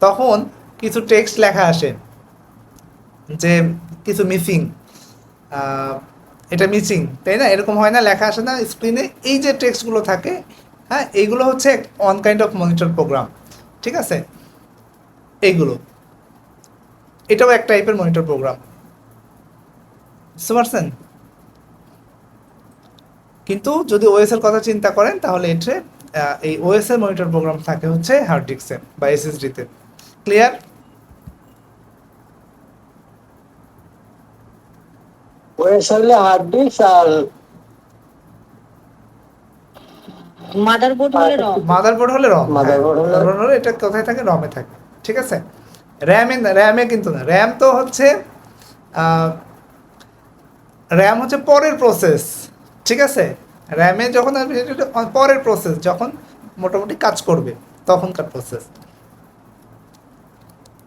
তখন কিছু টেক্সট লেখা আসে যে কিছু মিসিং, এটা মিসিং, তাই না? এরকম হয় না? লেখা আসে না স্ক্রিনে? এই যে টেক্সটগুলো থাকে, হ্যাঁ, এইগুলো হচ্ছে one kind of monitor program, ঠিক আছে? এইগুলো, এটাও এক টাইপের মনিটর প্রোগ্রাম, বুঝতে পারছেন? কিন্তু যদি ওএস এর কথা চিন্তা করেন তাহলে এতে এই ওএস এর মনিটর প্রোগ্রাম থাকে হচ্ছে হার্ড ডিস্কে বা এসএসডিতে। ক্লিয়ার? ওএস হলে হার্ড ডিস্ক, আর মাদারবোর্ড হলে রম। মাদারবোর্ড হলে রম, Motherboard হলে- মাদারবোর্ড হলে এটা কোথায় থাকে? রমে থাকে, ঠিক আছে? র্যামে কিন্তু না। র্যাম তো হচ্ছে র্যাম হচ্ছে পরের প্রসেস, ঠিক আছে? র্যামে যখন আপনি পরের প্রসেস যখন মোটামুটি কাজ করবে তখনকার প্রসেস।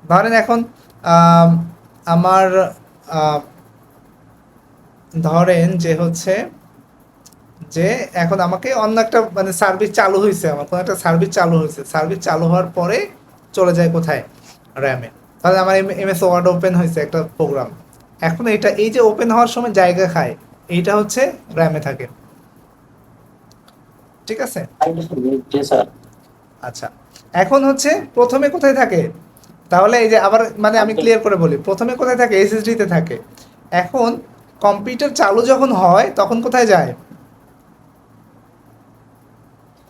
ধরেন এখন আমার ধরেন যে হচ্ছে যে এখন আমাকে অন্য একটা মানে সার্ভিস চালু হয়েছে, আমার কোনো একটা সার্ভিস চালু হয়েছে, সার্ভিস চালু হওয়ার পরে চলে যায় কোথায়? র্যামে। তাহলে আমার এমএস ওয়ার্ড ওপেন হয়েছে একটা প্রোগ্রাম, এখন এটা এই যে ওপেন হওয়ার সময় জায়গা খায়, এইটা হচ্ছে র্যামে থাকে, ঠিক আছে? জি স্যার। আচ্ছা, এখন হচ্ছে প্রথমে কোথায় থাকে? তাহলে এই যে আবার মানে আমি ক্লিয়ার করে বলি, প্রথমে কোথায় থাকে? এসএসডিতে থাকে। এখন কম্পিউটার চালু যখন হয় তখন কোথায় যায়?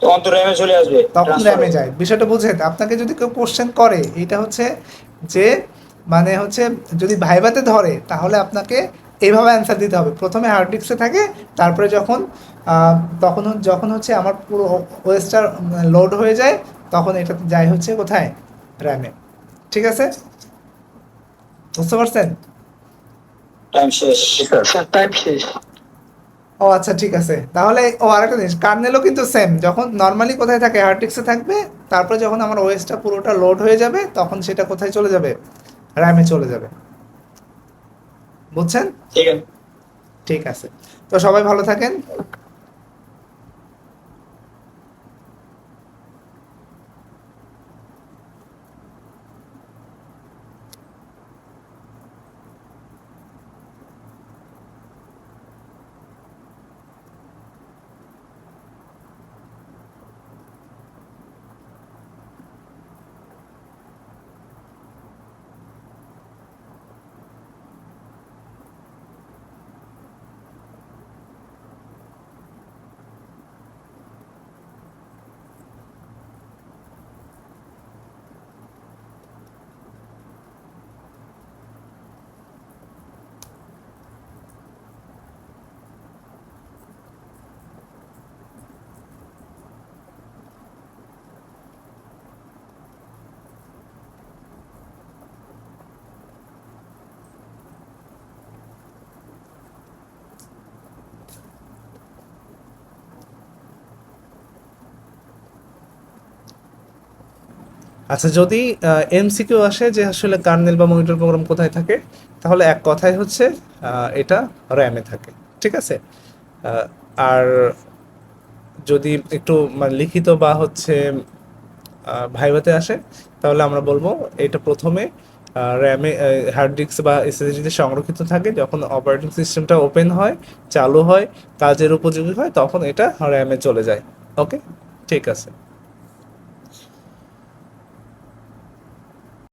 তখন তো র্যামে চলে আসবে, তখন transfer র্যামে হয়ে। যায়। বিষয়টা বুঝেন? আপনাকে যদি কেউ কোশ্চেন করে, এটা হচ্ছে যে মানে হচ্ছে যদি ভাইভাতে ধরে তাহলে আপনাকে এইভাবে অ্যান্সার দিতে হবে। প্রথমে হার্ড ডিস্কে থাকে, তারপরে যখন হচ্ছে আমার পুরো ওয়েস্টার লোড হয়ে যায় তখন এটা যায় হচ্ছে কোথায়? র্যামে, ঠিক আছে? বুঝতে পারছেন? টাইম শেষ। স্যার টাইম শেষ। ও আচ্ছা, ঠিক আছে। তাহলে আরেকটা জিনিস, কার্নেলও কিন্তু সেম, যখন নর্মালি কোথায় থাকে? হার্ড ডিস্কে থাকবে, তারপরে যখন আমার ওএসটা পুরোটা লোড হয়ে যাবে তখন সেটা কোথায় চলে যাবে? র্যামে চলে যাবে। বুঝছেন? ঠিক আছে। ঠিক আছে, তো সবাই ভালো থাকেন। আচ্ছা, যদি এমসিকিউ আসে যে আসলে কার্নেল বা মনিটর প্রোগ্রাম কোথায় থাকে, তাহলে এক কথায় হচ্ছে এটা র্যামে থাকে। ঠিক আছে? আর যদি একটু মানে লিখিত বা হচ্ছে ভাইভাতে আসে, তাহলে আমরা বলবো এটা প্রথমে র্যামে, হার্ড ডিস্ক বা এসএসডিতে সংরক্ষিত থাকে। যখন অপারেটিং সিস্টেমটা ওপেন হয়, চালু হয়, কাজের উপযোগী হয়, তখন এটা র্যামে চলে যায়। ওকে, ঠিক আছে।